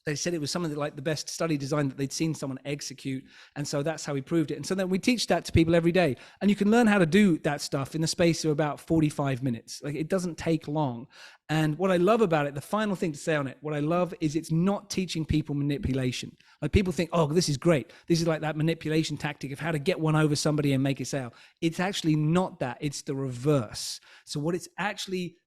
B: They said it was something like the best study design that they'd seen someone execute. And so that's how we proved it. And so then we teach that to people every day. And you can learn how to do that stuff in the space of about 45 minutes. Like, it doesn't take long. And what I love about it, the final thing to say on it, what I love is it's not teaching people manipulation. Like, people think, oh, this is great. This is like that manipulation tactic of how to get one over somebody and make it sale. It's actually not that. It's the reverse. So what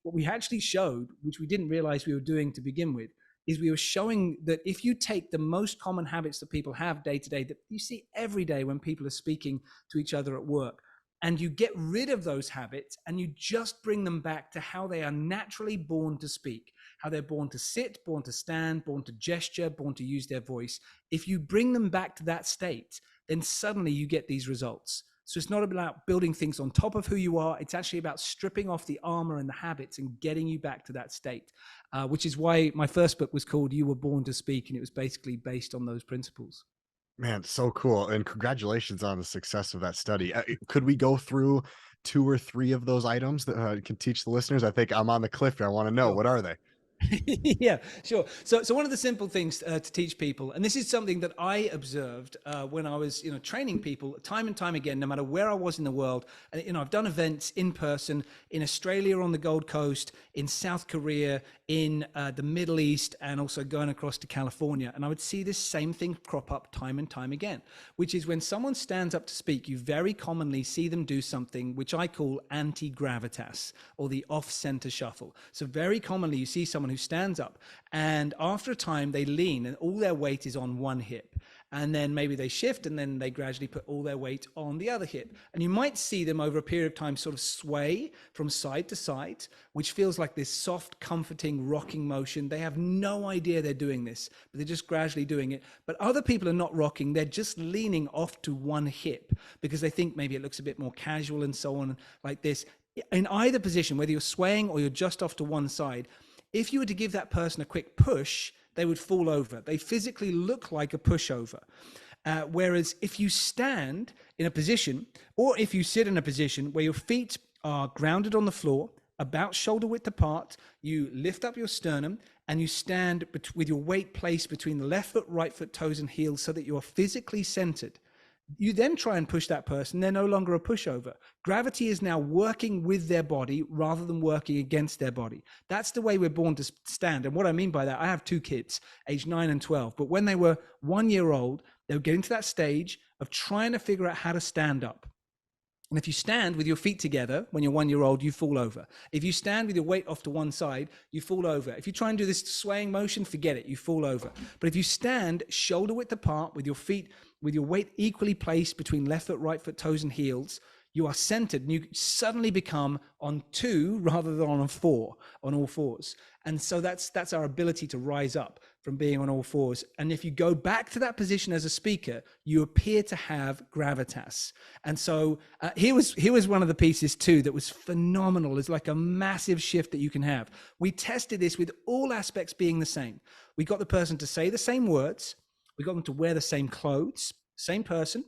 B: we actually showed, which we didn't realize we were doing to begin with, is we were showing that if you take the most common habits that people have day to day, that you see every day when people are speaking to each other at work, and you get rid of those habits and you just bring them back to how they are naturally born to speak, how they're born to sit, born to stand, born to gesture, born to use their voice. If you bring them back to that state, then suddenly you get these results. So it's not about building things on top of who you are. It's actually about stripping off the armor and the habits and getting you back to that state, which is why my first book was called You Were Born to Speak. And it was basically based on those principles.
A: Man, so cool. And congratulations on the success of that study. Could we go through 2 or 3 of those items that can teach the listeners? I think I'm on the cliff here. I want to know, what are they?
B: Yeah, sure. So one of the simple things to teach people, and this is something that I observed when I was, training people time and time again, no matter where I was in the world. And, I've done events in person in Australia, on the Gold Coast, in South Korea, in the Middle East, and also going across to California. And I would see this same thing crop up time and time again, which is when someone stands up to speak, you very commonly see them do something which I call anti-gravitas, or the off-center shuffle. So very commonly you see someone who stands up, and after a time they lean and all their weight is on one hip, and then maybe they shift and then they gradually put all their weight on the other hip. And you might see them over a period of time sort of sway from side to side, which feels like this soft, comforting, rocking motion. They have no idea they're doing this, but they're just gradually doing it. But other people are not rocking. They're just leaning off to one hip because they think maybe it looks a bit more casual and so on, like this. In either position, whether you're swaying or you're just off to one side, if you were to give that person a quick push, they would fall over. They physically look like a pushover. Whereas if you stand in a position, or if you sit in a position where your feet are grounded on the floor, about shoulder width apart, you lift up your sternum and you stand with your weight placed between the left foot, right foot, toes and heels so that you are physically centered. You then try and push that person, they're no longer a pushover. Gravity is now working with their body rather than working against their body. That's the way we're born to stand. And what I mean by that, I have 2 kids, aged 9 and 12, but when they were 1 year old, they were getting to that stage of trying to figure out how to stand up. And if you stand with your feet together, when you're 1 year old, you fall over. If you stand with your weight off to one side, you fall over. If you try and do this swaying motion, forget it, you fall over. But if you stand shoulder width apart with your feet, with your weight equally placed between left foot, right foot, toes and heels, you are centered, and you suddenly become on two rather than on four, on all fours. And so that's our ability to rise up from being on all fours. And if you go back to that position as a speaker, you appear to have gravitas. And so here was one of the pieces too that was phenomenal. It's like a massive shift that you can have. We tested this with all aspects being the same. We got the person to say the same words. We got them to wear the same clothes, same person.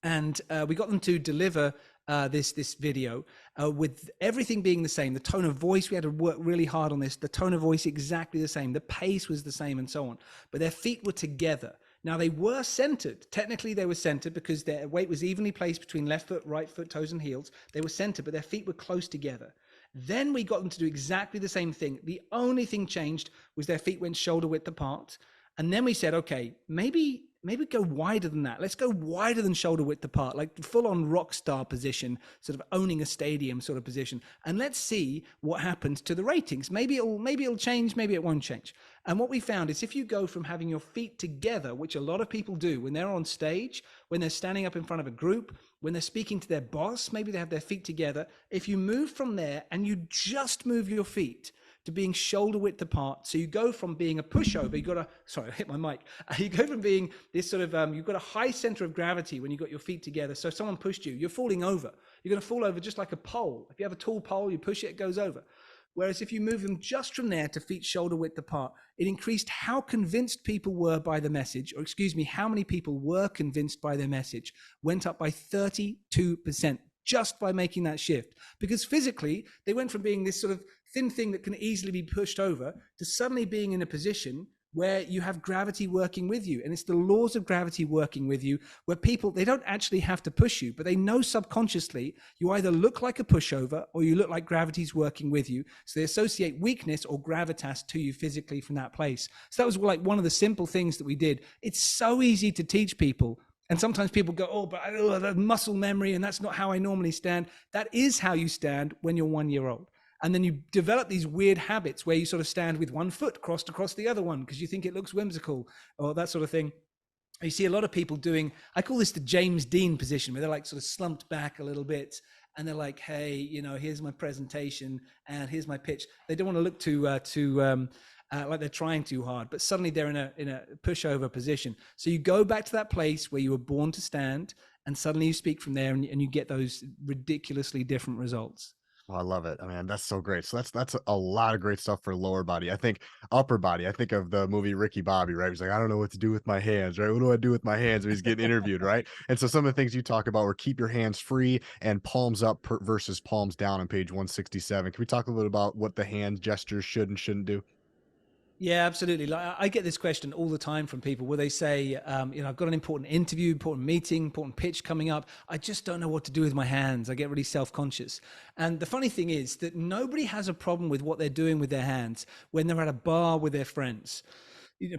B: And we got them to deliver this video with everything being the same. The tone of voice, we had to work really hard on this. The tone of voice exactly the same. The pace was the same and so on. But their feet were together. Now, they were centered. Technically, they were centered because their weight was evenly placed between left foot, right foot, toes, and heels. They were centered, but their feet were close together. Then we got them to do exactly the same thing. The only thing changed was their feet went shoulder width apart. And then we said, okay, maybe go wider than that. Let's go wider than shoulder width apart, like full on rock star position, sort of owning a stadium sort of position. And let's see what happens to the ratings. Maybe it'll change, maybe it won't change. And what we found is if you go from having your feet together, which a lot of people do when they're on stage, when they're standing up in front of a group, when they're speaking to their boss, maybe they have their feet together. If you move from there and you just move your feet to being shoulder width apart. So you go from being a pushover, sorry, I hit my mic. You go from being this sort of, you've got a high center of gravity when you've got your feet together. So if someone pushed you, you're falling over. You're going to fall over just like a pole. If you have a tall pole, you push it, it goes over. Whereas if you move them just from there to feet shoulder width apart, it increased how convinced people were by the message, or excuse me, how many people were convinced by their message, went up by 32%. Just by making that shift, because physically they went from being this sort of thin thing that can easily be pushed over to suddenly being in a position where you have gravity working with you. And it's the laws of gravity working with you where people, they don't actually have to push you, but they know subconsciously you either look like a pushover or you look like gravity's working with you. So they associate weakness or gravitas to you physically from that place. So that was like one of the simple things that we did. It's so easy to teach people. And sometimes people go, oh, but the muscle memory, and that's not how I normally stand. That is how you stand when you're 1 year old. And then you develop these weird habits where you sort of stand with one foot crossed across the other one because you think it looks whimsical or that sort of thing. You see a lot of people doing, I call this the James Dean position, where they're like sort of slumped back a little bit. And they're like, hey, here's my presentation and here's my pitch. They don't want to look too like they're trying too hard, but suddenly they're in a pushover position. So you go back to that place where you were born to stand, and suddenly you speak from there, and you get those ridiculously different results.
A: Oh, I love it. I mean, that's so great. So that's a lot of great stuff for lower body. I think upper body. I think of the movie Ricky Bobby, right? He's like, I don't know what to do with my hands, right? What do I do with my hands? When he's getting interviewed, right? And so some of the things you talk about were keep your hands free and palms up versus palms down on page 167. Can we talk a little bit about what the hand gestures should and shouldn't do?
B: Yeah, absolutely. Like I get this question all the time from people where they say, I've got an important interview, important meeting, important pitch coming up. I just don't know what to do with my hands. I get really self-conscious. And the funny thing is that nobody has a problem with what they're doing with their hands when they're at a bar with their friends.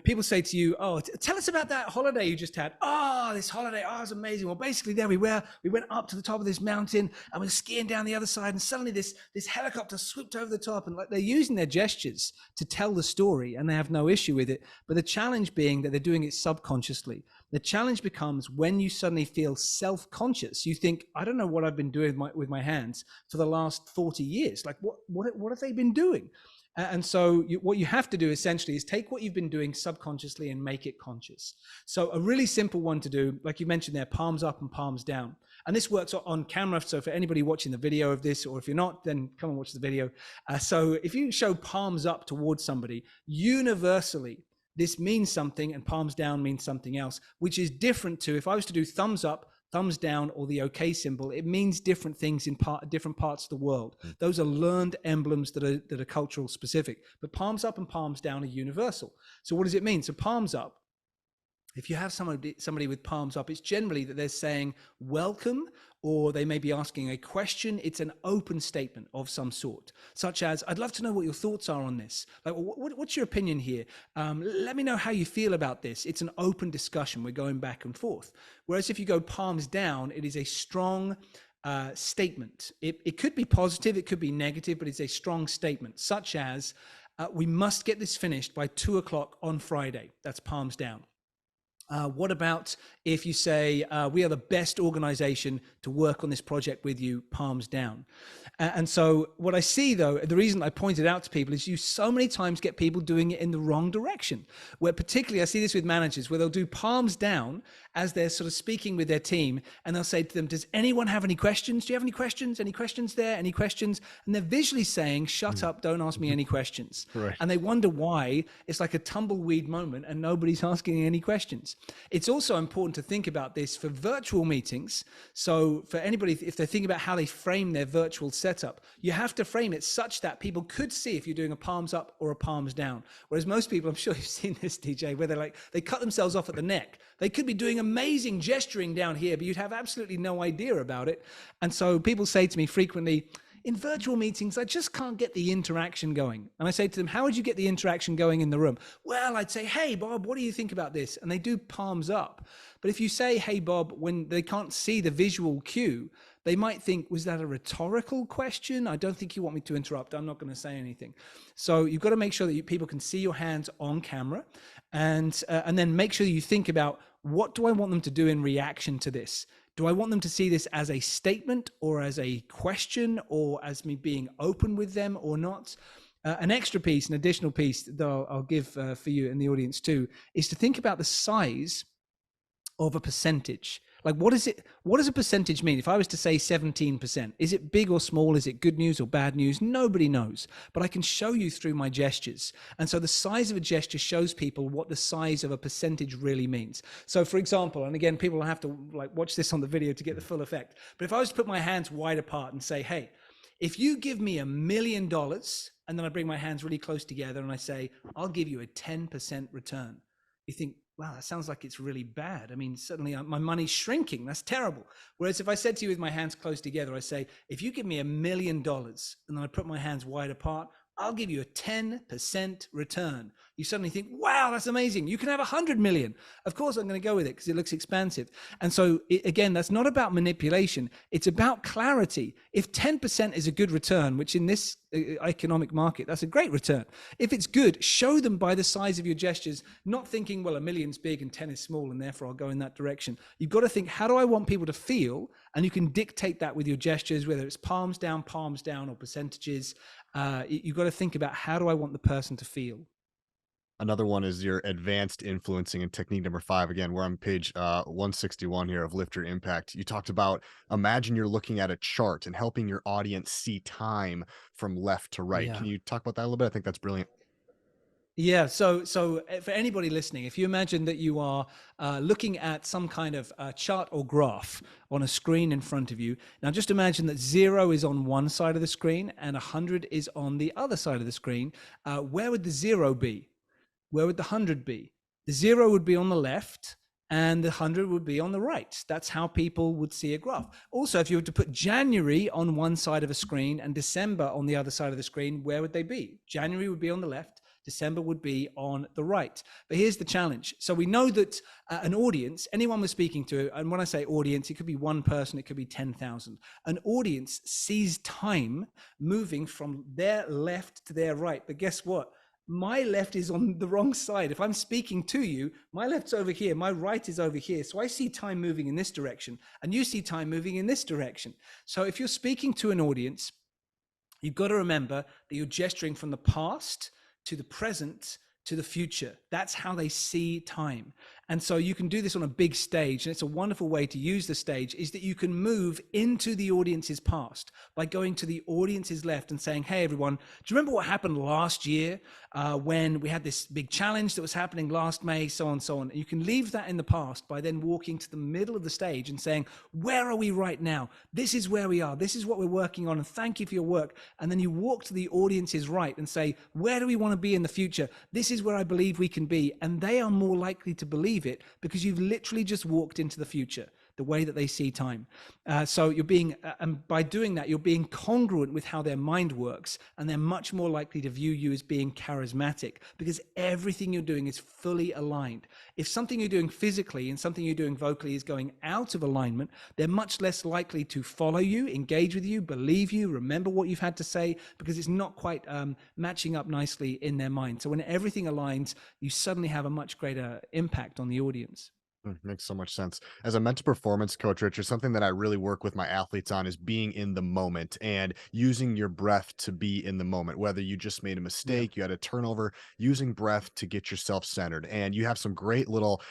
B: People say to you, oh, tell us about that holiday you just had. Oh, this holiday, it was amazing. Well, basically there we were. We went up to the top of this mountain and we were skiing down the other side, and suddenly this helicopter swooped over the top, and like they're using their gestures to tell the story and they have no issue with it. But the challenge being that they're doing it subconsciously. The challenge becomes when you suddenly feel self-conscious, you think, I don't know what I've been doing with my hands for the last 40 years. Like what have they been doing? And so what you have to do essentially is take what you've been doing subconsciously and make it conscious. So a really simple one to do, like you mentioned there, palms up and palms down. And this works on camera. So for anybody watching the video of this, or if you're not, then come and watch the video. So if you show palms up towards somebody, universally, this means something, and palms down means something else, which is different to if I was to do thumbs up, thumbs down, or the OK symbol. It means different things in different parts of the world. Those are learned emblems that are cultural specific. But palms up and palms down are universal. So what does it mean? So palms up, if you have somebody with palms up, it's generally that they're saying welcome, or they may be asking a question. It's an open statement of some sort, such as, I'd love to know what your thoughts are on this. Like, what's your opinion here? Let me know how you feel about this. It's an open discussion. We're going back and forth. Whereas if you go palms down, it is a strong statement. It could be positive, it could be negative, but it's a strong statement, such as, we must get this finished by 2:00 on Friday. That's palms down. What about if you say, we are the best organization to work on this project with you, palms down? And so what I see, though, the reason I pointed out to people is you so many times get people doing it in the wrong direction, where particularly I see this with managers where they'll do palms down as they're sort of speaking with their team, and they'll say to them, does anyone have any questions? Do you have any questions? Any questions there? Any questions? And they're visually saying, shut up, don't ask me any questions.
A: Right.
B: And they wonder why it's like a tumbleweed moment and nobody's asking any questions. It's also important to think about this for virtual meetings. So for anybody, if they're thinking about how they frame their virtual setup, you have to frame it such that people could see if you're doing a palms up or a palms down. Whereas most people, I'm sure you've seen this, DJ, where they cut themselves off at the neck. They could be doing amazing gesturing down here, but you'd have absolutely no idea about it. And so people say to me frequently, in virtual meetings, I just can't get the interaction going. And I say to them, how would you get the interaction going in the room? Well, I'd say, hey, Bob, what do you think about this? And they do palms up. But if you say, hey, Bob, when they can't see the visual cue, they might think, was that a rhetorical question? I don't think you want me to interrupt. I'm not going to say anything. So you've got to make sure that people can see your hands on camera, and then make sure you think about, what do I want them to do in reaction to this? Do I want them to see this as a statement or as a question or as me being open with them or not? An extra piece, an additional piece that I'll give for you in the audience too, is to think about the size of a percentage. Like, what does a percentage mean? If I was to say 17%, is it big or small? Is it good news or bad news? Nobody knows, but I can show you through my gestures. And so the size of a gesture shows people what the size of a percentage really means. So for example, and again, people will have to watch this on the video to get the full effect. But if I was to put my hands wide apart and say, hey, if you give me $1 million, and then I bring my hands really close together and I say, I'll give you a 10% return. You think, wow, that sounds like it's really bad. I mean, suddenly my money's shrinking. That's terrible. Whereas if I said to you with my hands close together, I say, if you give me $1 million and then I put my hands wide apart, I'll give you a 10% return. You suddenly think, wow, that's amazing. You can have 100 million. Of course, I'm going to go with it because it looks expansive. And so again, that's not about manipulation. It's about clarity. If 10% is a good return, which in this economic market, that's a great return. If it's good, show them by the size of your gestures, not thinking, well, 1 million's big and 10 is small, and therefore I'll go in that direction. You've got to think, how do I want people to feel? And you can dictate that with your gestures, whether it's palms down, or percentages. You've got to think about, how do I want the person to feel?
A: Another one is your advanced influencing, and technique number 5. Again, we're on page 161 here of Lift Your Impact. You talked about, imagine you're looking at a chart and helping your audience see time from left to right.
B: Yeah.
A: Can you talk about that a little bit? I think that's brilliant.
B: Yeah. So for anybody listening, if you imagine that you are looking at some kind of chart or graph on a screen in front of you, now just imagine that 0 is on one side of the screen and 100 is on the other side of the screen. Where would the 0 be? Where would the 100 be? The 0 would be on the left and the 100 would be on the right. That's how people would see a graph. Also, if you were to put January on one side of a screen and December on the other side of the screen, where would they be? January would be on the left, December would be on the right. But here's the challenge. So we know that an audience, anyone we're speaking to, and when I say audience, it could be one person, it could be 10,000. An audience sees time moving from their left to their right. But guess what? My left is on the wrong side. If I'm speaking to you, my left's over here, my right is over here. So I see time moving in this direction, and you see time moving in this direction. So if you're speaking to an audience, you've got to remember that you're gesturing from the past to the present to the future. That's how they see time. And so you can do this on a big stage. And it's a wonderful way to use the stage, is that you can move into the audience's past by going to the audience's left and saying, hey, everyone, do you remember what happened last year when we had this big challenge that was happening last May, so on, so on. And you can leave that in the past by then walking to the middle of the stage and saying, where are we right now? This is where we are. This is what we're working on. And thank you for your work. And then you walk to the audience's right and say, where do we want to be in the future? This is where I believe we can be. And they are more likely to believe it because you've literally just walked into the future. the way that they see time. So you're being, and by doing that, you're being congruent with how their mind works, and they're much more likely to view you as being charismatic because everything you're doing is fully aligned. If something you're doing physically and something you're doing vocally is going out of alignment, they're much less likely to follow you, engage with you, believe you, remember what you've had to say, because it's not quite matching up nicely in their mind. So when everything aligns, you suddenly have a much greater impact on the audience.
A: Makes so much sense. As a mental performance coach, Richard, something that I really work with my athletes on is being in the moment and using your breath to be in the moment. Whether you just made a
B: Yeah.
A: mistake, you had a turnover, using breath to get yourself centered. And you have some great little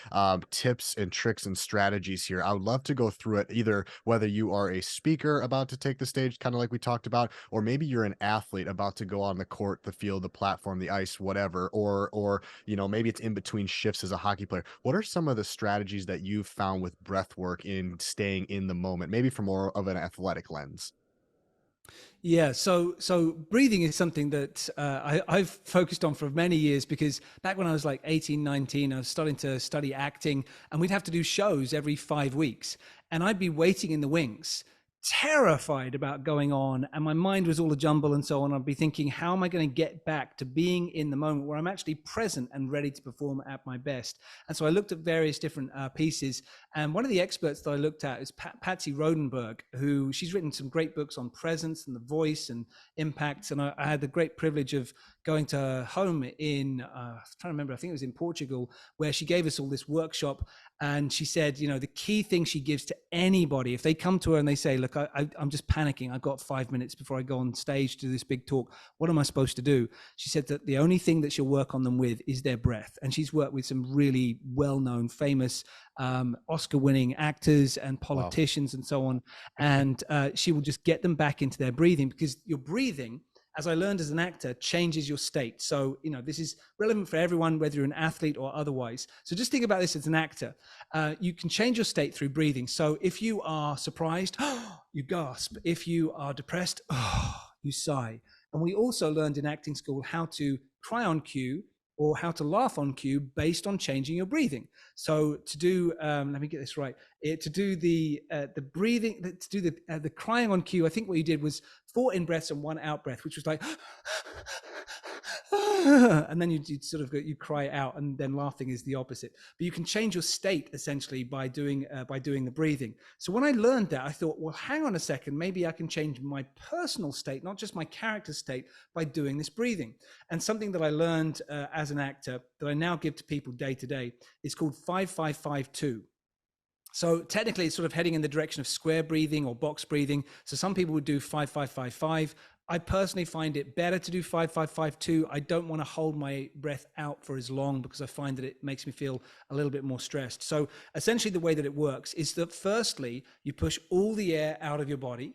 A: tips and tricks and strategies here. I would love to go through it, either whether you are a speaker about to take the stage, kind of like we talked about, or maybe you're an athlete about to go on the court, the field, the platform, the ice, whatever, or maybe it's in between shifts as a hockey player. What are some of the strategies that you've found with breath work in staying in the moment, maybe from more of an athletic lens?
B: Yeah, so breathing is something that I've focused on for many years, because back when I was like 18, 19, I was starting to study acting, and we'd have to do shows every 5 weeks. And I'd be waiting in the wings, terrified about going on, and my mind was all a jumble and so on. I'd be thinking, how am I going to get back to being in the moment where I'm actually present and ready to perform at my best? And so I looked at various different pieces, and one of the experts that I looked at is Patsy Rodenberg, who she's written some great books on presence and the voice and impacts. And I had the great privilege of going to her home in, I'm trying to remember, I think it was in Portugal, where she gave us all this workshop. And she said, the key thing she gives to anybody, if they come to her and they say, look, I'm just panicking, I've got 5 minutes before I go on stage to do this big talk, what am I supposed to do? She said that the only thing that she'll work on them with is their breath. And she's worked with some really well-known, famous Oscar-winning actors and
A: Wow.
B: politicians and so on. And she will just get them back into their breathing, because your breathing, as I learned as an actor, changes your state. So, this is relevant for everyone, whether you're an athlete or otherwise. So just think about this as an actor. You can change your state through breathing. So if you are surprised, you gasp. If you are depressed, you sigh. And we also learned in acting school how to cry on cue or how to laugh on cue based on changing your breathing. So to do, let me get this right, to do the breathing, to do the crying on cue, I think what you did was 4 in breaths and 1 out breath, which was like, and then you sort of go, you cry out, and then laughing is the opposite. But you can change your state essentially by doing the breathing. So when I learned that, I thought, well, hang on a second, maybe I can change my personal state, not just my character state, by doing this breathing. And something that I learned as an actor that I now give to people day to day is called 5-5-5-2. So technically it's sort of heading in the direction of square breathing or box breathing. So some people would do 5-5-5-5. I personally find it better to do 5-5-5-2. I don't want to hold my breath out for as long, because I find that it makes me feel a little bit more stressed. So essentially the way that it works is that firstly, you push all the air out of your body.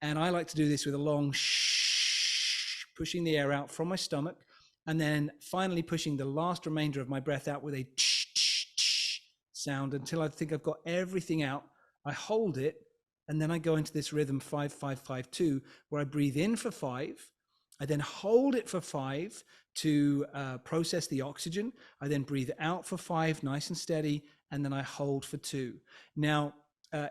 B: And I like to do this with a long shh, pushing the air out from my stomach, and then finally pushing the last remainder of my breath out with a sound until I think I've got everything out. I hold it, and then I go into this rhythm 5-5-5-2, where I breathe in for 5. I then hold it for 5 to process the oxygen. I then breathe out for 5, nice and steady, and then I hold for 2. Now,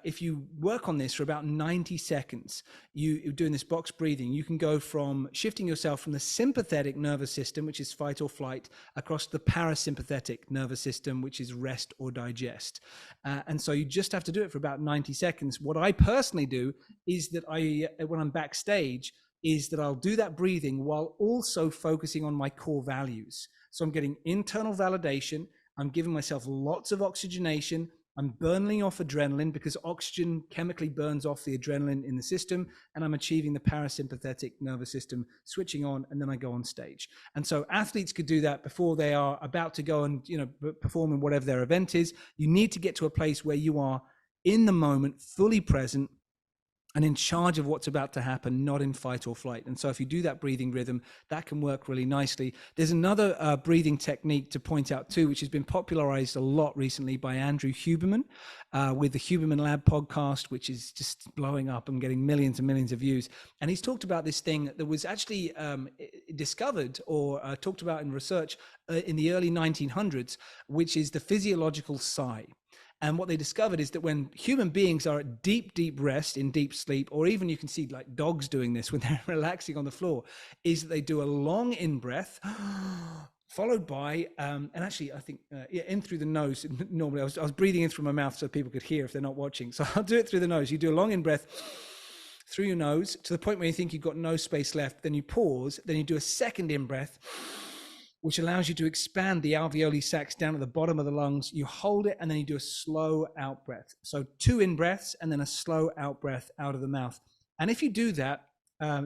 B: if you work on this for about 90 seconds, you're doing this box breathing, you can go from shifting yourself from the sympathetic nervous system, which is fight or flight, across the parasympathetic nervous system, which is rest or digest. And so you just have to do it for about 90 seconds. What I personally do is that when I'm backstage, is that I'll do that breathing while also focusing on my core values. So I'm getting internal validation. I'm giving myself lots of oxygenation. I'm burning off adrenaline, because oxygen chemically burns off the adrenaline in the system, and I'm achieving the parasympathetic nervous system switching on, and then I go on stage. And so athletes could do that before they are about to go and perform in whatever their event is. You need to get to a place where you are in the moment, fully present, and in charge of what's about to happen, not in fight or flight. And so if you do that breathing rhythm, that can work really nicely. There's another breathing technique to point out too, which has been popularized a lot recently by Andrew Huberman with the Huberman Lab podcast, which is just blowing up and getting millions and millions of views. And he's talked about this thing that was actually discovered or talked about in research in the early 1900s, which is the physiological sigh. And what they discovered is that when human beings are at deep, deep rest, in deep sleep, or even you can see like dogs doing this when they're relaxing on the floor, is that they do a long in-breath, followed by, and actually I think in through the nose. Normally I was breathing in through my mouth so people could hear if they're not watching. So I'll do it through the nose. You do a long in-breath through your nose to the point where you think you've got no space left. Then you pause. Then you do a second in-breath, which allows you to expand the alveoli sacs down at the bottom of the lungs. You hold it, and then you do a slow out breath. So 2 in-breaths and then a slow out breath out of the mouth. And if you do that, I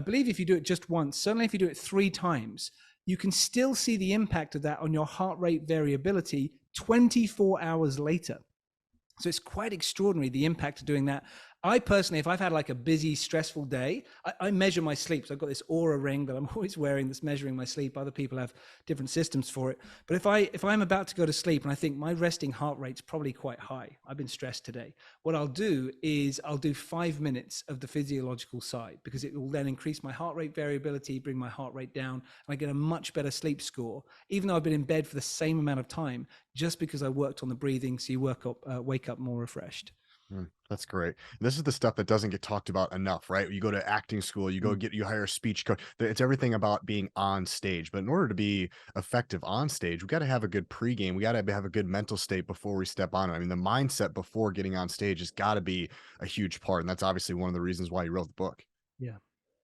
B: believe if you do it just once, certainly if you do it 3 times, you can still see the impact of that on your heart rate variability 24 hours later. So it's quite extraordinary, the impact of doing that. I personally, if I've had like a busy, stressful day, I measure my sleep. So I've got this Aura ring that I'm always wearing that's measuring my sleep. Other people have different systems for it. But if I'm about to go to sleep and I think my resting heart rate's probably quite high, I've been stressed today, what I'll do is I'll do 5 minutes of the physiological side, because it will then increase my heart rate variability, bring my heart rate down, and I get a much better sleep score, even though I've been in bed for the same amount of time, just because I worked on the breathing. So you wake up more refreshed.
A: That's great. This is the stuff that doesn't get talked about enough, right? You go to acting school, you hire a speech coach. It's everything about being on stage. But in order to be effective on stage, we got to have a good pregame. We got to have a good mental state before we step on it. I mean, the mindset before getting on stage has got to be a huge part. And that's obviously one of the reasons why you wrote the book.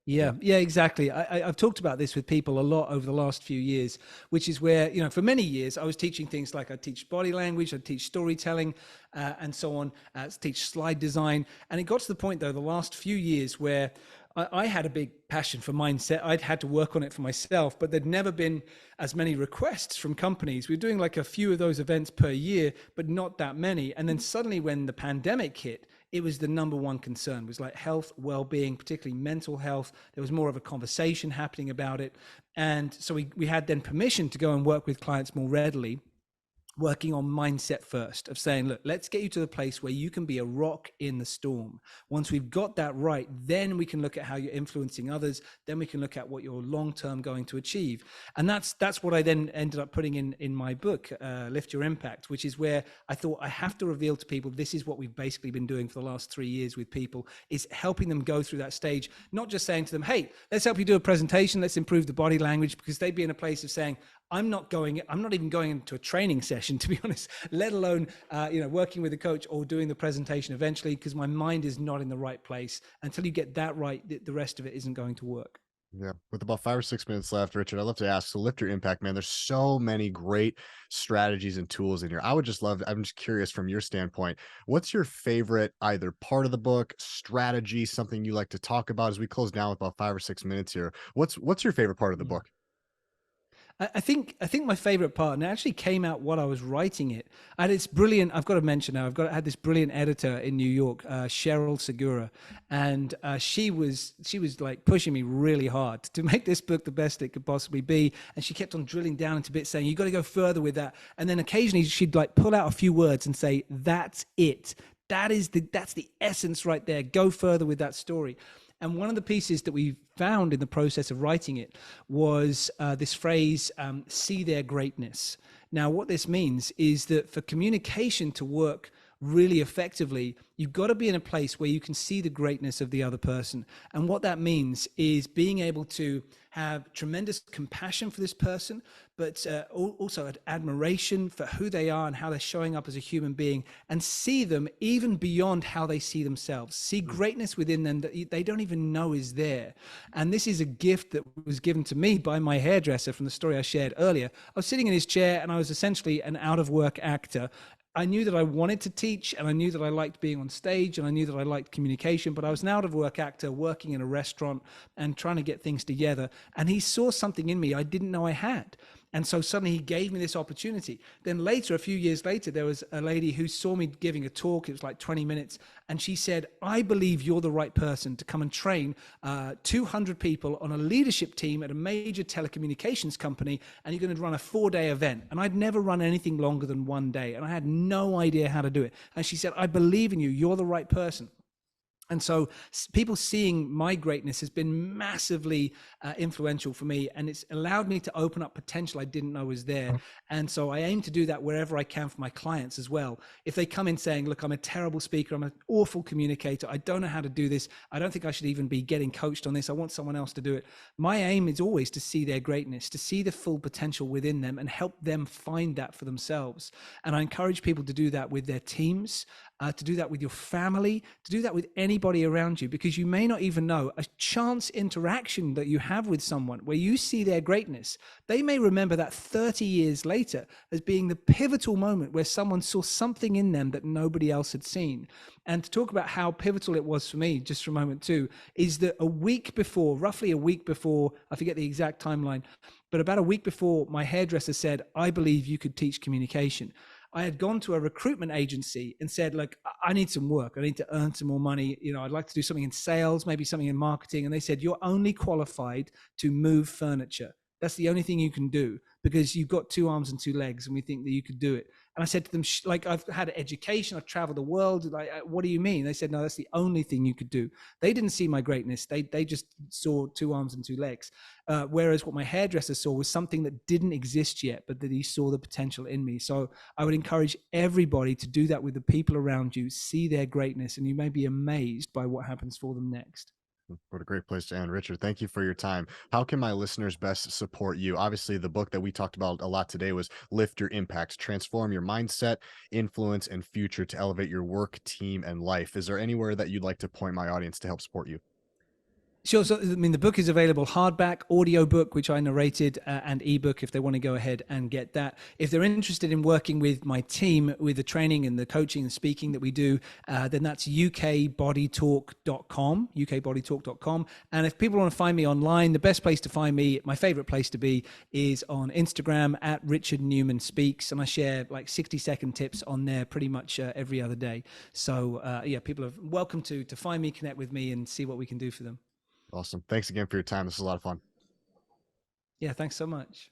B: Yeah, exactly. I've talked about this with people a lot over the last few years, which is where, for many years I was teaching things like I teach body language, I teach storytelling, and so on, teach slide design. And it got to the point, though, the last few years where I had a big passion for mindset. I'd had to work on it for myself, but there'd never been as many requests from companies. We were doing like a few of those events per year, but not that many. And then suddenly when the pandemic hit, it was the number one concern. It was like health, well-being, particularly mental health. There was more of a conversation happening about it. And so we had then permission to go and work with clients more readily, working on mindset first, of saying, look, let's get you to the place where you can be a rock in the storm. Once we've got that right, then we can look at how you're influencing others. Then we can look at what you're long-term going to achieve. And that's what I then ended up putting in my book, Lift Your Impact, which is where I thought I have to reveal to people, this is what we've basically been doing for the last 3 years with people, is helping them go through that stage, not just saying to them, hey, let's help you do a presentation, let's improve the body language, because they'd be in a place of saying, I'm not even going into a training session, to be honest, let alone, working with a coach or doing the presentation eventually, because my mind is not in the right place. Until you get that right, the rest of it isn't going to work.
A: Yeah. With about 5 or 6 minutes left, Richard, I'd love to ask, so Lift Your Impact, man, there's so many great strategies and tools in here. I'm just curious from your standpoint, what's your favorite either part of the book, strategy, something you like to talk about as we close down with about 5 or 6 minutes here? What's your favorite part of the book?
B: I think my favorite part, and it actually came out while I was writing it. I had this brilliant, I've got to mention now, I had this brilliant editor in New York, Cheryl Segura, and she was like pushing me really hard to make this book the best it could possibly be. And she kept on drilling down into bits, saying, you got to go further with that. And then occasionally she'd like pull out a few words and say, that's it. That's the essence right there. Go further with that story. And one of the pieces that we found in the process of writing it was this phrase, see their greatness. Now, what this means is that for communication to work really effectively, you've got to be in a place where you can see the greatness of the other person. And what that means is being able to have tremendous compassion for this person, but also admiration for who they are and how they're showing up as a human being, and see them even beyond how they see themselves. See greatness within them that they don't even know is there. And this is a gift that was given to me by my hairdresser from the story I shared earlier. I was sitting in his chair and I was essentially an out-of-work actor. I knew that I wanted to teach, and I knew that I liked being on stage, and I knew that I liked communication, but I was an out-of-work actor working in a restaurant and trying to get things together. And he saw something in me I didn't know I had. And so suddenly he gave me this opportunity. Then later, a few years later, there was a lady who saw me giving a talk. It was like 20 minutes. And she said, I believe you're the right person to come and train 200 people on a leadership team at a major telecommunications company. And you're going to run a 4-day event. And I'd never run anything longer than 1 day. And I had no idea how to do it. And she said, I believe in you. You're the right person. And so people seeing my greatness has been massively influential for me, and it's allowed me to open up potential I didn't know was there. And so I aim to do that wherever I can for my clients as well. If they come in saying, look, I'm a terrible speaker, I'm an awful communicator, I don't know how to do this, I don't think I should even be getting coached on this, I want someone else to do it. My aim is always to see their greatness, to see the full potential within them and help them find that for themselves. And I encourage people to do that with their teams, to do that with your family, to do that with anybody around you, because you may not even know a chance interaction that you have with someone where you see their greatness. They may remember that 30 years later as being the pivotal moment where someone saw something in them that nobody else had seen. And to talk about how pivotal it was for me, just for a moment too, is that a week before, roughly a week before, I forget the exact timeline, but about a week before, my hairdresser said, I believe you could teach communication. I had gone to a recruitment agency and said, look, I need some work. I need to earn some more money. You know, I'd like to do something in sales, maybe something in marketing. And they said, you're only qualified to move furniture. That's the only thing you can do because you've got 2 arms and 2 legs and we think that you could do it. And I said to them, like, I've had education, I've traveled the world. Like, what do you mean? They said, no, that's the only thing you could do. They didn't see my greatness. They just saw 2 arms and 2 legs. Whereas what my hairdresser saw was something that didn't exist yet, but that he saw the potential in me. So I would encourage everybody to do that with the people around you, see their greatness, and you may be amazed by what happens for them next.
A: What a great place to end. Richard, thank you for your time. How can my listeners best support you? Obviously, the book that we talked about a lot today was Lift Your Impact, Transform Your Mindset, Influence, and Future to Elevate Your Work, Team, and Life. Is there anywhere that you'd like to point my audience to help support you?
B: Sure. So, I mean, the book is available hardback, audiobook, which I narrated, and ebook if they want to go ahead and get that. If they're interested in working with my team with the training and the coaching and speaking that we do, then that's ukbodytalk.com, ukbodytalk.com. And if people want to find me online, the best place to find me, my favorite place to be, is on Instagram at Richard Newman Speaks. And I share like 60-second tips on there pretty much every other day. So, yeah, people are welcome to find me, connect with me, and see what we can do for them.
A: Awesome. Thanks again for your time. This is a lot of fun.
B: Yeah, thanks so much.